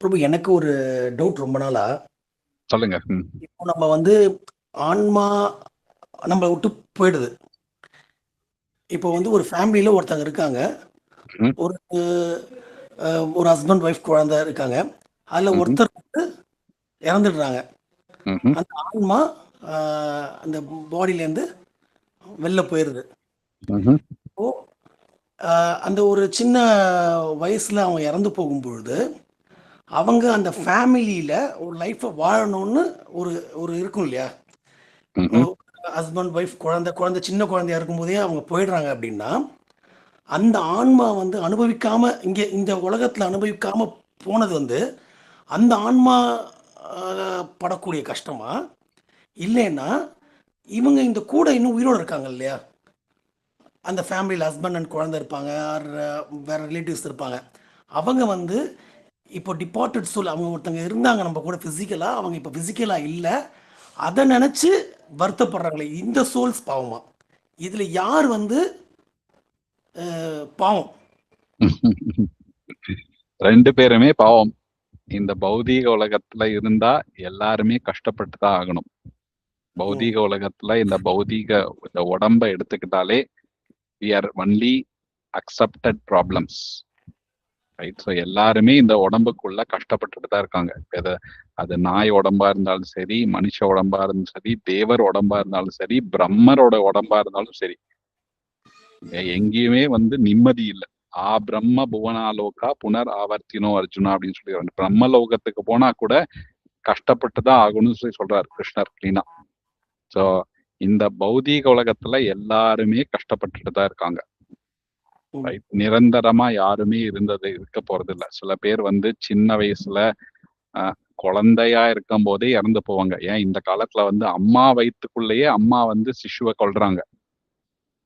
பிரபு, எனக்கு ஒரு டவுட் ரொம்ப நாளா. சொல்லுங்க. இப்போ நம்ம வந்து ஆன்மா நம்மளை விட்டு போயிடுது. இப்போ வந்து ஒரு ஃபேமிலியில ஒருத்தங்க இருக்காங்க, ஒரு ஒரு ஹஸ்பண்ட் ஒய்ஃப் குழந்தை இருக்காங்க. அதுல ஒருத்தர் வந்து இறந்துடுறாங்க. அந்த ஆன்மா அந்த பாடியில இருந்து வெளில போயிருது. இப்போ அந்த ஒரு சின்ன வயசுல அவங்க இறந்து போகும்பொழுது அவங்க அந்த ஃபேமிலியில ஒரு லைஃப்பை வாழணும்னு ஒரு ஒரு இருக்கும் இல்லையா? ஹஸ்பண்ட் ஒய்ஃப் குழந்தை சின்ன குழந்தையா இருக்கும்போதே அவங்க போயிடுறாங்க அப்படின்னா, அந்த ஆன்மா வந்து அனுபவிக்காம இந்த உலகத்துல அனுபவிக்காம போனது வந்து அந்த ஆன்மா படக்கூடிய கஷ்டமா, இல்லைன்னா இவங்க இந்த கூட இன்னும் உயிரோடு இருக்காங்க இல்லையா, அந்த ஃபேமிலியில் ஹஸ்பண்ட் அண்ட் குழந்தை இருப்பாங்க, ஆர் வேற ரிலேட்டிவ்ஸ் இருப்பாங்க, அவங்க வந்து இப்போ டிபார்ட்டட் சோல், அவங்க ஒருத்தங்க இருந்தாங்க நம்ம கூட ஃபிசிக்கலாக, அவங்க இப்போ ஃபிசிக்கலாக இல்லை, அதை நினச்சி வருத்தப்படுறாங்களே, இந்த சோல்ஸ் பாவமா? இதில் யார் வந்து பாவம்? 2 பேருமே பாவம். இந்த பௌதீக உலகத்துல இருந்தா எல்லாருமே கஷ்டப்பட்டு தான் ஆகணும். பௌதீக உலகத்துல இந்த உடம்ப எடுத்துக்கிட்டாலே we are only accepted problems, right? So எல்லாருமே இந்த உடம்புக்குள்ள கஷ்டப்பட்டுட்டு தான் இருக்காங்க. அது நாய் உடம்பா இருந்தாலும் சரி, மனுஷ உடம்பா இருந்தாலும் சரி, தேவர் உடம்பா இருந்தாலும் சரி, பிரம்மரோட உடம்பா இருந்தாலும் சரி, எங்கேயுமே வந்து நிம்மதி இல்லை. பிரம்ம புவனாலோகா புனர் ஆவர்த்தினோ அர்ஜுனா அப்படின்னு சொல்லி பிரம்மலோகத்துக்கு போனா கூட கஷ்டப்பட்டுதான் ஆகணும்னு சொல்லி சொல்றாரு கிருஷ்ணர் கிளீனா. சோ இந்த பௌதீக உலகத்துல எல்லாருமே கஷ்டப்பட்டுட்டு தான் இருக்காங்க. நிரந்தரமா யாருமே இருக்க போறது இல்ல. சில பேர் வந்து சின்ன வயசுல குழந்தையா இருக்கும் போதே இறந்து போவாங்க. ஏன் இந்த காலத்துல வந்து அம்மா வயிற்றுக்குள்ளேயே அம்மா வந்து சிசுவை கொல்றாங்க,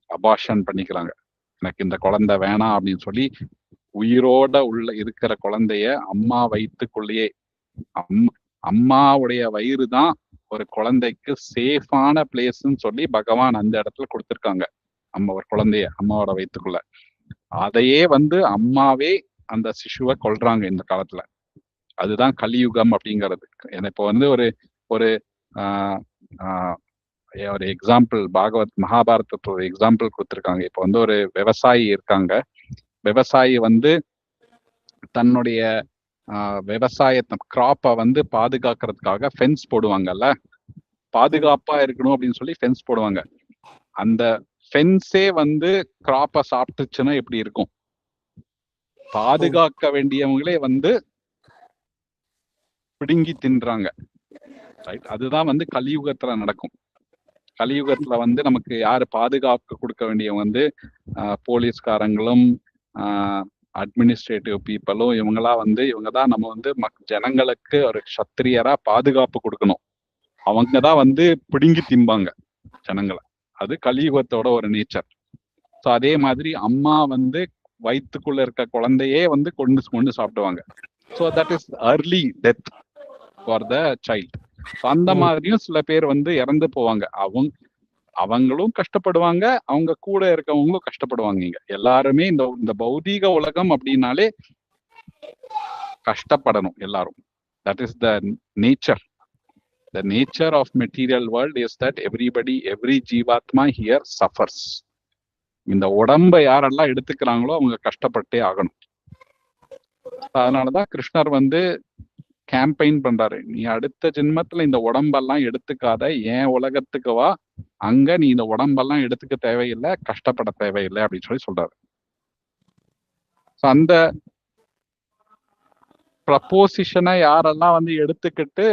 அபார்ஷன் பண்ணிக்கிறாங்க. எனக்கு இந்த குழந்தை வேணாம் அப்படின்னு சொல்லி உயிரோட உள்ள இருக்கிற குழந்தைய அம்மா வயிற்றுக்குள்ளேயே, அம்மாவுடைய வயிறு தான் ஒரு குழந்தைக்கு சேஃபான பிளேஸ்ன்னு சொல்லி பகவான் அந்த இடத்துல கொடுத்துருக்காங்க. ஒரு குழந்தைய அம்மாவோட வயிற்றுக்குள்ள, அதையே வந்து அம்மாவே அந்த சிசுவை கொல்றாங்க இந்த காலத்துல. அதுதான் கலியுகம் அப்படிங்கிறது. இப்போ வந்து ஒரு ஒரு ஒரு எக்ஸாம்பிள் மகாபாரதத்துல ஒரு எக்ஸாம்பிள் கொடுத்துருக்காங்க. இப்போ வந்து ஒரு விவசாயி இருக்காங்க. விவசாயி வந்து தன்னுடைய விவசாயத்தை கிராப்பை வந்து பாதுகாக்கிறதுக்காக ஃபென்ஸ் போடுவாங்கல்ல, பாதுகாப்பா இருக்கணும் அப்படின்னு சொல்லி ஃபென்ஸ் போடுவாங்க. அந்த ஃபென்ஸே வந்து கிராப்பை சாப்பிட்டுச்சுன்னா எப்படி இருக்கும்? பாதுகாக்க வேண்டியவங்களே வந்து பிடுங்கி தின்றாங்க, ரைட்? அதுதான் வந்து கலியுகத்துல நடக்கும். கலியுகத்துல வந்து நமக்கு யாரு பாதுகாப்பு கொடுக்க வேண்டியவங்க வந்து போலீஸ்காரங்களும் அட்மினிஸ்ட்ரேட்டிவ் பீப்புளும், இவங்கதான் நம்ம வந்து ஜனங்களுக்கு ஒரு சத்திரியரா பாதுகாப்பு கொடுக்கணும். அவங்கதான் வந்து பிடுங்கி திம்பாங்க ஜனங்களை. அது கலியுகத்தோட ஒரு நேச்சர். ஸோ அதே மாதிரி அம்மா வந்து வயிற்றுக்குள்ள இருக்க குழந்தையே வந்து கொண்டு சாப்பிடுவாங்க. So that is early death for the child. அந்த மாதிரியும் சில பேர் வந்து இறந்து போவாங்க. அவங்களும் கஷ்டப்படுவாங்க, அவங்க கூட இருக்கவங்களும் கஷ்டப்படுவாங்க. இங்க எல்லாருமே இந்த பௌதீக உலகம் அப்படின்னாலே கஷ்டப்படணும் எல்லாரும். That is the nature. The nature of material world is that every ஜீவாத்மா here suffers. இந்த உடம்பை யாரெல்லாம் எடுத்துக்கிறாங்களோ அவங்க கஷ்டப்பட்டே ஆகணும். அதனாலதான் கிருஷ்ணர் வந்து கேம்பெயின் பண்றாரு, நீ அடுத்த ஜென்மத்துல இந்த உடம்பெல்லாம் எடுத்துக்காத, ஏன் உலகத்துக்கு வா, அங்க நீ இந்த உடம்பெல்லாம் எடுத்துக்க தேவையில்லை, கஷ்டப்பட தேவையில்லை அப்படின்னு சொல்லி சொல்றாரு. அந்த ப்ரப்போசிஷனை யாரெல்லாம் வந்து எடுத்துக்கிட்டு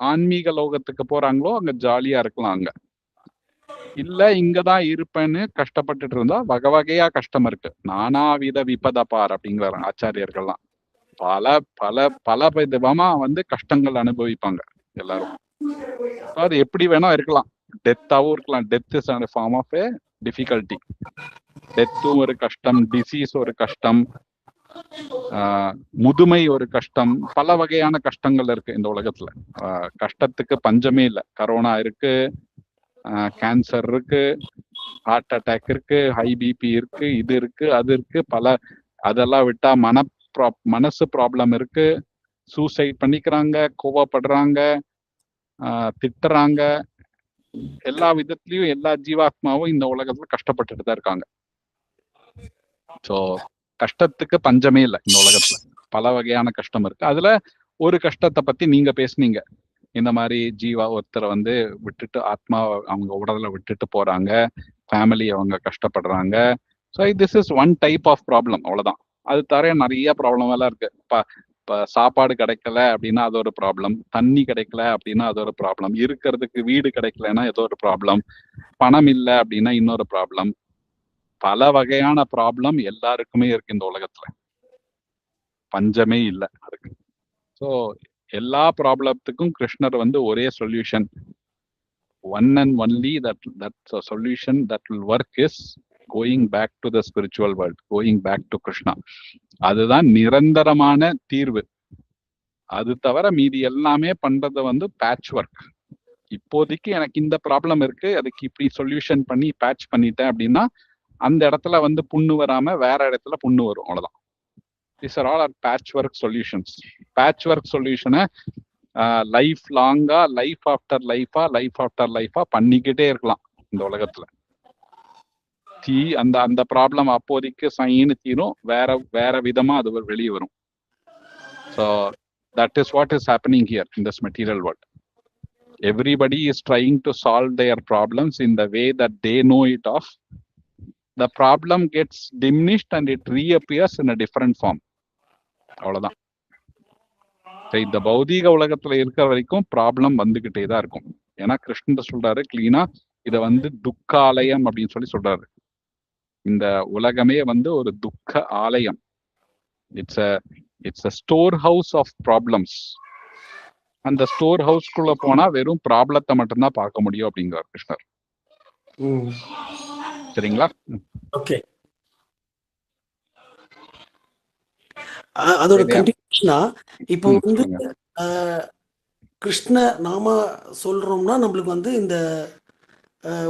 ஆன்மீக லோகத்துக்கு போறாங்களோ அங்க ஜாலியா இருக்கலாம். அங்க இல்ல இங்கதான் இருப்பேன்னு கஷ்டப்பட்டுட்டு இருந்தா வகை வகையா கஷ்டம் இருக்கு. நானாவித விபதபார் அப்படிங்கிற ஆச்சாரியர்கள்லாம் பல பல பல விதமா வந்து கஷ்டங்கள் அனுபவிப்பாங்க எல்லாரும். அது எப்படி வேணா இருக்கலாம், டெத்தாவும் இருக்கலாம். Death is a form of a difficulty. டெத்தும் ஒரு கஷ்டம், டிசீஸ் ஒரு கஷ்டம், முதுமை ஒரு கஷ்டம், பல வகையான கஷ்டங்கள் இருக்கு இந்த உலகத்துல. கஷ்டத்துக்கு பஞ்சமே இல்லை. கரோனா இருக்கு, கேன்சர் இருக்கு, ஹார்ட் அட்டாக் இருக்கு, ஹை பிபி இருக்கு, இது இருக்கு, அது இருக்கு, பல. அதெல்லாம் விட்டா மனசு ப்ராப்ளம் இருக்கு, சூசைட் பண்ணிக்கிறாங்க, கோவப்படுறாங்க, திட்டுறாங்க. எல்லா விதத்திலயும் எல்லா ஜீவாத்மாவும் இந்த உலகத்துல கஷ்டப்பட்டுட்டு தான் இருக்காங்க. சோ கஷ்டத்துக்கு பஞ்சமே இல்லை இந்த உலகத்துல. பல வகையான கஷ்டம் இருக்கு. அதுல ஒரு கஷ்டத்தை பத்தி நீங்க பேசுனீங்க. இந்த மாதிரி ஜீவா ஒருத்தரை வந்து விட்டுட்டு, ஆத்மா அவங்க உடலை விட்டுட்டு போறாங்க, ஃபேமிலி அவங்க கஷ்டப்படுறாங்க. So this is one type of problem, அவ்வளவுதான். அது தவிர நிறைய ப்ராப்ளம் எல்லாம் இருக்கு. இப்போ சாப்பாடு கிடைக்கல அப்படின்னா அது ஒரு ப்ராப்ளம், தண்ணி கிடைக்கல அப்படின்னா அது ஒரு ப்ராப்ளம், இருக்கிறதுக்கு வீடு கிடைக்கலன்னா ஏதோ ஒரு ப்ராப்ளம், பணம் இல்லை அப்படின்னா இன்னொரு ப்ராப்ளம். பல வகையான ப்ராப்ளம் எல்லாருக்குமே இருக்கு இந்த உலகத்துல, பஞ்சமே இல்லை அதுக்கு. ஸோ எல்லா ப்ராப்ளத்துக்கும் கிருஷ்ணர் வந்து ஒரே solution, one and only that solution that will work is going back to the spiritual world, going back to Krishna. அதுதான் நிரந்தரமான தீர்வு. அது தவிர மீதி எல்லாமே பண்றது வந்து பேட்ச் ஒர்க். இப்போதைக்கு எனக்கு இந்த ப்ராப்ளம் இருக்கு, அதுக்கு இப்படி சொல்யூஷன் பண்ணி பேட்ச் பண்ணிட்டேன் அப்படின்னா அந்த இடத்துல வந்து புண்ணு வராம வேற இடத்துல புண்ணு வரும், அவ்வளவுதான். These are all patch work solutions. Patch work சொல்யூஷனை லைஃப் லாங்கா, லைஃப் ஆஃப்டர் லைஃபா பண்ணிக்கிட்டே இருக்கலாம் இந்த உலகத்துல. அந்த ப்ராப்ளம் அப்போதைக்கு சைன்னு தீரும், வேற விதமா அது வெளியே வரும். So that is what is happening here in this material world. Everybody is trying to solve their problems in the way that they know it of. The problem gets diminished and it reappears in a different form. அவ்வளவுதான். இந்த பௌதீக உலகத்துல இருக்கிற வரைக்கும் problem வந்துகிட்டே தான் இருக்கும். ஏன்னா கிருஷ்ணன் சொல்றாரு கிளீனா, இத வந்து துக்காலயம் அப்படின்னு சொல்லி சொல்றாரு. இந்த உலகமே வந்து ஒரு துக்க ஆலயம். It's a store house of problems. அந்த ஸ்டோர் ஹவுஸ்க்குள்ள போனா வெறும் ப்ராப்ளத்தை மட்டும்தான் பார்க்க முடியும் அப்படிங்கிறார் கிருஷ்ணர். சரிங்களா? ஓகே. அதோட கண்டினியூஷனா இப்போ வந்து கிருஷ்ண நாம சொல்றோம்னா நம்மளுக்கு வந்து இந்த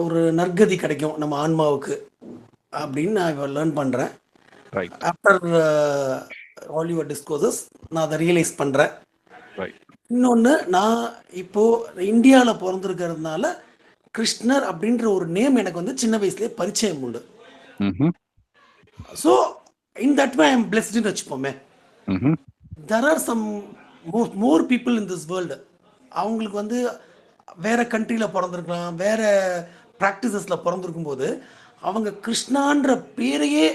ஒரு நற்கதி கிடைக்கும் நம்ம ஆன்மாவுக்கு அப்படின்னு நான் லேர்ன் பண்றேன். ஆஃப்டர் ஆல் யுவர் டிஸ்கோசஸ் நான் அதை ரியலைஸ் பண்றேன். இன்னொன்று, நான் இப்போ இந்தியாவில் பிறந்திருக்கிறதுனால கிருஷ்ணர் அப்படின்ற ஒரு நேம் எனக்கு வந்து சின்ன வயசுலேயே பரிச்சயம் உண்டு. So in that way I am பிளெஸ்டுன்னு வச்சுப்போமே. There are some more people in this world. அவங்களுக்கு வந்து வேற கண்ட்ரியில் பிறந்திருக்கலாம், வேற ப்ராக்டிசஸில் பிறந்திருக்கும் போது அவங்க கிருஷ்ணான்ற பேரையே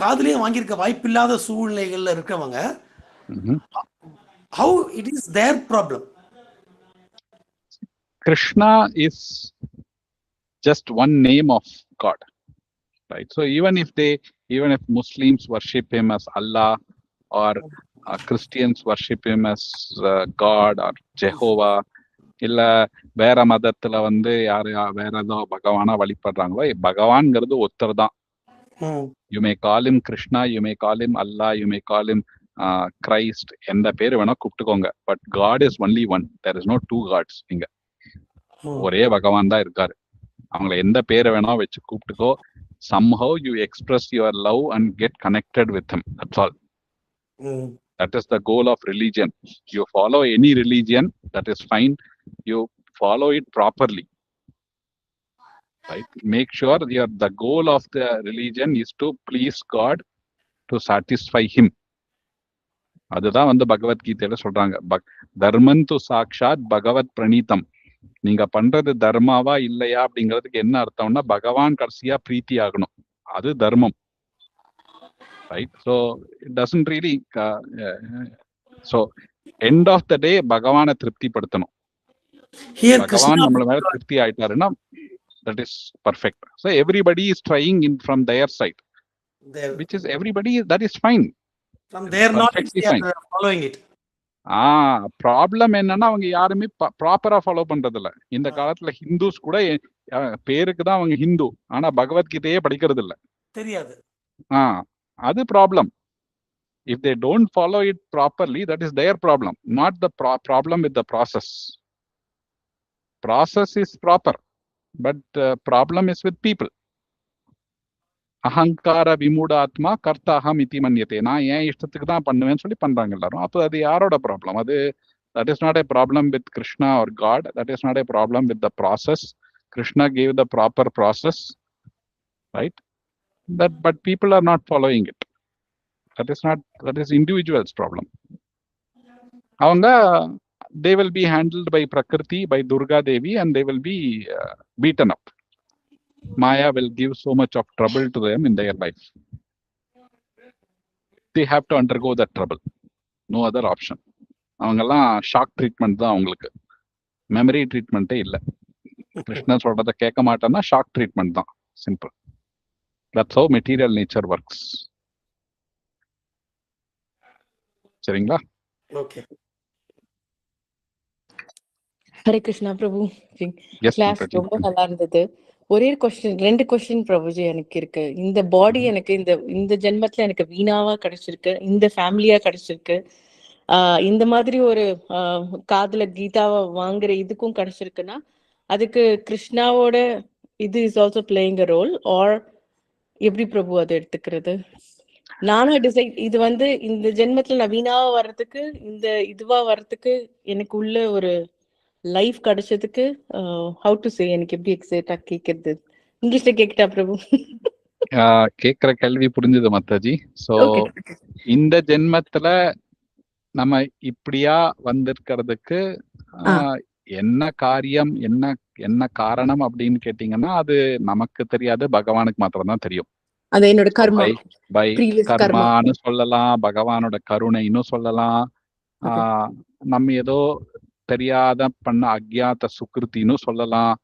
காதுலேயே வாங்கியிருக்க வாய்ப்பில்லாத சூழ்நிலைகளில் இருக்கிறவங்க, how it is their problem? Krishna is just one name of God, right? So even if Muslims worship him as Allah, or Christians worship him as God or Jehovah, இல்ல வேற மதத்துல வந்து யாரு வேற ஏதோ பகவானா வழிபடுறாங்களோ, பகவான்ங்கிறது ஒருத்தர் தான். You may call him Krishna, you may call him Allah, you may call him Christ, எந்த பேர் வேணா கூப்பிட்டுக்கோங்க. But God is only one. There is no two gods. இங்க ஒரே பகவான் தான் இருக்காரு. அவங்கள எந்த பேரை வேணா வச்சு கூப்பிட்டுக்கோ. somehow you express your love and get connected with him, that's all. That is the goal of religion. You follow any religion, that is fine. You follow it properly, right? Make sure the goal of the religion is to please God, to satisfy him. அதுதான் வந்து பகவத்கீதையில சொல்றாங்க, தர்மன் து சாக்ஷாத் பகவத் பிரணீதம். நீங்க பண்றது தர்மாவா இல்லையா அப்படிங்கிறதுக்கு என்ன அர்த்தம்னா, பகவான் கடைசியா பிரீத்தி ஆகணும், அது தர்மம், right? So it doesn't really, so end of the day பகவானை திருப்திப்படுத்தணும். பகவான் நம்மள மேல திருப்தி ஆயிட்டாருன்னா that is perfect. So everybody is trying in from their side, which is everybody, that is fine. From their knowledge they are following it. Problem என்னன்னா, அவங்க யாருமே ப்ராப்பரா ஃபாலோ பண்றது இல்ல. இந்த காலத்துல ஹிந்துஸ் கூட பேருக்கு தான் அவங்க ஹிந்து, ஆனா பகவத்கீதையே படிக்கிறது இல்ல, தெரியாது. அது problem. If they don't follow it properly, that is their problem, not the problem with the process. Process is proper, but problem is with people. அகங்கார விமூட ஆத்மா கர்த்தாகம் இதி மன்யத்தே. நான் ஏன் இஷ்டத்துக்கு தான் பண்ணுவேன்னு சொல்லி பண்றாங்க எல்லாரும். அப்போ அது யாரோட ப்ராப்ளம்? அது that is not a problem with Krishna or God. That is not a problem with the process. Krishna gave the proper process, right? But people are not following it. That is individual's problem. அவங்க they will be handled by Prakriti, by Durga Devi, and they will be beaten up. Maya will give so much of trouble to them in their life. They have to undergo that trouble. No other option. அவங்கெல்லாம் shock treatment தான் அவங்களுக்கு, memory ட்ரீட்மெண்ட்டே இல்லை. கிருஷ்ணா சொல்றதை கேட்க மாட்டேன்னா shock treatment தான், simple. That's how material nature works. சரிங்களா? Okay. Hare Krishna பிரபு. Class ரொம்ப நல்லா இருந்தது. ஒரே கொஸ்டின், 2 கொஸ்டின் பிரபுஜி எனக்கு இருக்கு. இந்த பாடி எனக்கு இந்த ஜென்மத்துல எனக்கு வீணாவா கிடைச்சிருக்கு, இந்த ஃபேமிலியா கிடைச்சிருக்கு, இந்த மாதிரி ஒரு காதுல கீதாவை வாங்குற இதுக்கும் கிடைச்சிருக்குன்னா, அதுக்கு கிருஷ்ணாவோட இது is also playing a role, or எப்படி பிரபு அதை எடுத்துக்கிறது? நானும் டிசைட் இது வந்து இந்த ஜென்மத்துல நான் வீணாவா வர்றதுக்கு, இந்த இதுவா வர்றதுக்கு எனக்கு உள்ள ஒரு லைஃப் கிடைச்சதுக்கு ஹவு டு சே, எனக்கு எப்படி எக்ஸைட்டா கேக்குறது? இங்கிலீஷ்ல கேக்கிட்டா பிரபு? கேக்குற கேள்வி புரிஞ்சுது மாதாஜி. சோ இந்த ஜென்மத்துல நம்ம இப்படியா வந்திருக்கிறதுக்கு என்ன காரியம், என்ன காரணம் அப்படின்னு கேட்டீங்கன்னா, அது நமக்கு தெரியாது, பகவானுக்கு மாத்திரம் தான் தெரியும். அது என்னோட கர்மா, கர்மான்னு சொல்லலாம், பகவானோட கருணைன்னு சொல்லலாம், நம்ம ஏதோ தெரியாத பண்ண அக்ஞாத சுக்ருத்தின்னு சொல்லலாம்.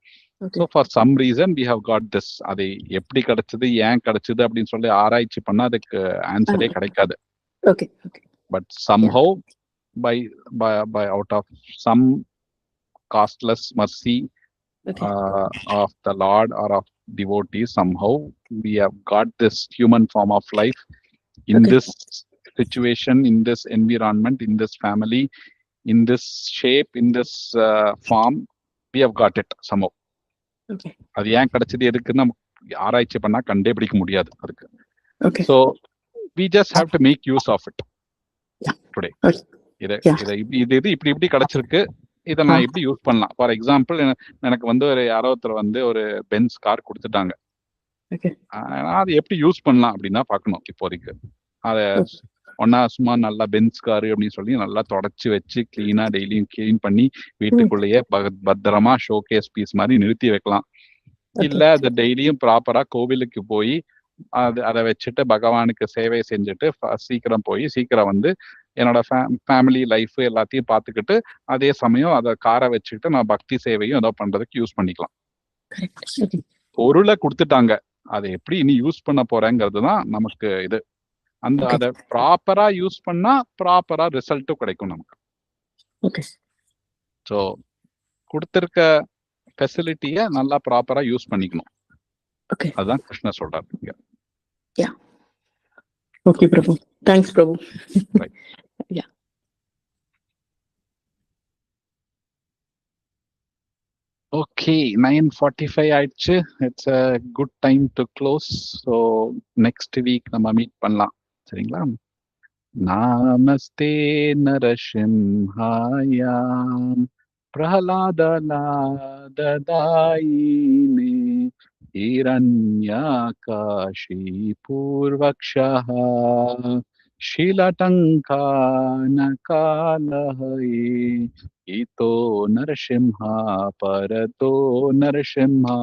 So for some reason we have got this. அது எப்படி கிடைச்சது, ஏன் கிடைச்சது அப்படின்னு சொல்லி ஆராய்ச்சி பண்ணா அதுக்கு ஆன்சரே கிடைக்காது. But somehow by out of some costless mercy of the Lord or of devotees, somehow we have got this human form of life in this situation, in this environment, in this family, in this shape, in this form. We have got it somehow. அது ஏன் கிடைச்சது, எதுக்குன்னு ஆராய்ச்சி பண்ணா கண்டுபிடிக்க முடியாது அதுக்கு. So we just have to make use of it today. இது இப்படி கிடைச்சிருக்கு, இதை நான் எப்படி யூஸ் பண்ணலாம். ஃபார் எக்ஸாம்பிள், எனக்கு வந்து ஒரு யாரோ ஒருத்தர் வந்து ஒரு பென்ஸ் கார் கொடுத்துட்டாங்க, அது எப்படி யூஸ் பண்ணலாம் அப்படின்னா பார்க்கணும். இப்போதைக்கு அதை ஒன்னா சும்மா நல்லா பென்ஸ் காரு அப்படின்னு சொல்லி நல்லா தொடச்சி வச்சு கிளீனா டெய்லியும் கிளீன் பண்ணி வீட்டுக்குள்ளேயே பத்திரமா ஷோகேஸ் பீஸ் மாதிரி நிறுத்தி வைக்கலாம். இல்ல அதை டெய்லியும் ப்ராப்பரா கோவிலுக்கு போய் அதை வச்சுட்டு பகவானுக்கு சேவை செஞ்சுட்டு சீக்கிரம் போய் சீக்கிரம் வந்து என்னோட ஃபேமிலி லைஃப் எல்லாத்தையும் பார்த்துக்கிட்டு அதே சமயம் அதை காரை வச்சுக்கிட்டு நான் பக்தி சேவையும் ஏதோ பண்றதுக்கு யூஸ் பண்ணிக்கலாம். பொருளை கொடுத்துட்டாங்க, அதை எப்படி இனி யூஸ் பண்ண போறேங்கிறது தான் நமக்கு இது. அதை ப்ராப்பரா யூஸ் பண்ணா ப்ராப்பரா ரிசல்ட்டும் கிடைக்கும் நமக்கு. ஸோ கொடுத்திருக்க ஃபெசிலிட்டியை நல்லா ப்ராப்பரா யூஸ் பண்ணிக்கணும். அதுதான் கிருஷ்ணா சொல்றாரு. ஓகே பிரபு, தேங்க்ஸ் பிரபு. ஓகே. ஓகே, 9:45 ஆயிடுச்சு. It's a good time to close. So next week நம்ம மீட் பண்ணலாம், சரிங்களா? நமஸ்தே நரசிம்ஹாய பிரஹலாதலாததாயினே हिरण्यकाशीपूर्वक्षः शीलटङ्कानकालहये इतो नरसिंहा परतो नरसिंहा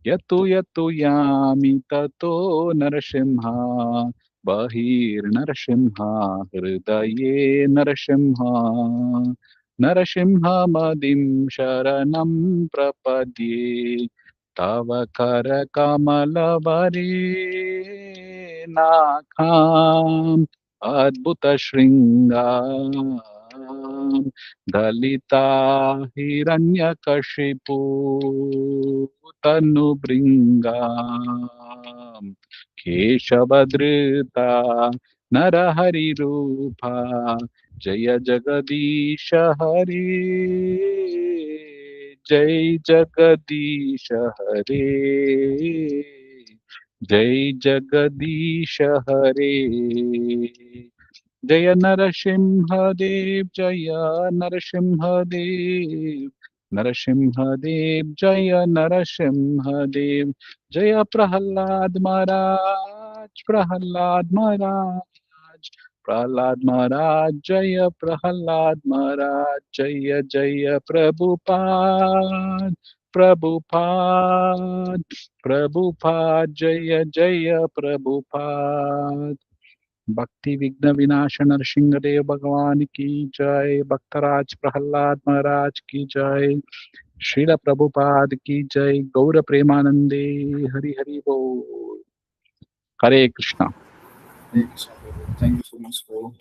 यतु यतु यामि ततो नरसिंहा बहिर्नरसिंहा हृदये नरसिंहा नरसिंहमदिं शरणं प्रपद्ये तव करकमलवरेणाखाम् अद्भुतशृङ्गाम् दलिता हिरण्यकशिपु तनुभृङ्गाम् केशवधृता नरहरिरूपा जय जगदीश हरे जय जगदीश हरे जय जगदीश हरे जय नरसिंहदेव जय नरसिंहदेव नरसिंहदेव जय नरसिंहदेव जय प्रहलाद महाराज प्रहलाद महाराज प्रहलाद महाराज जय प्रहलाद महाराज जय जय प्रभुपाद प्रभुपाद प्रभुपाद जय जय प्रभुपाद। भक्ति विघ्न विनाश नरसिंहदेव भगवान की जय। भक्तराज प्रहलाद महाराज की जय। श्रील प्रभुपाद की जय। गौर प्रेमानंदे हरि हरि बोल। हरे Krishna. Thank you so much, bro.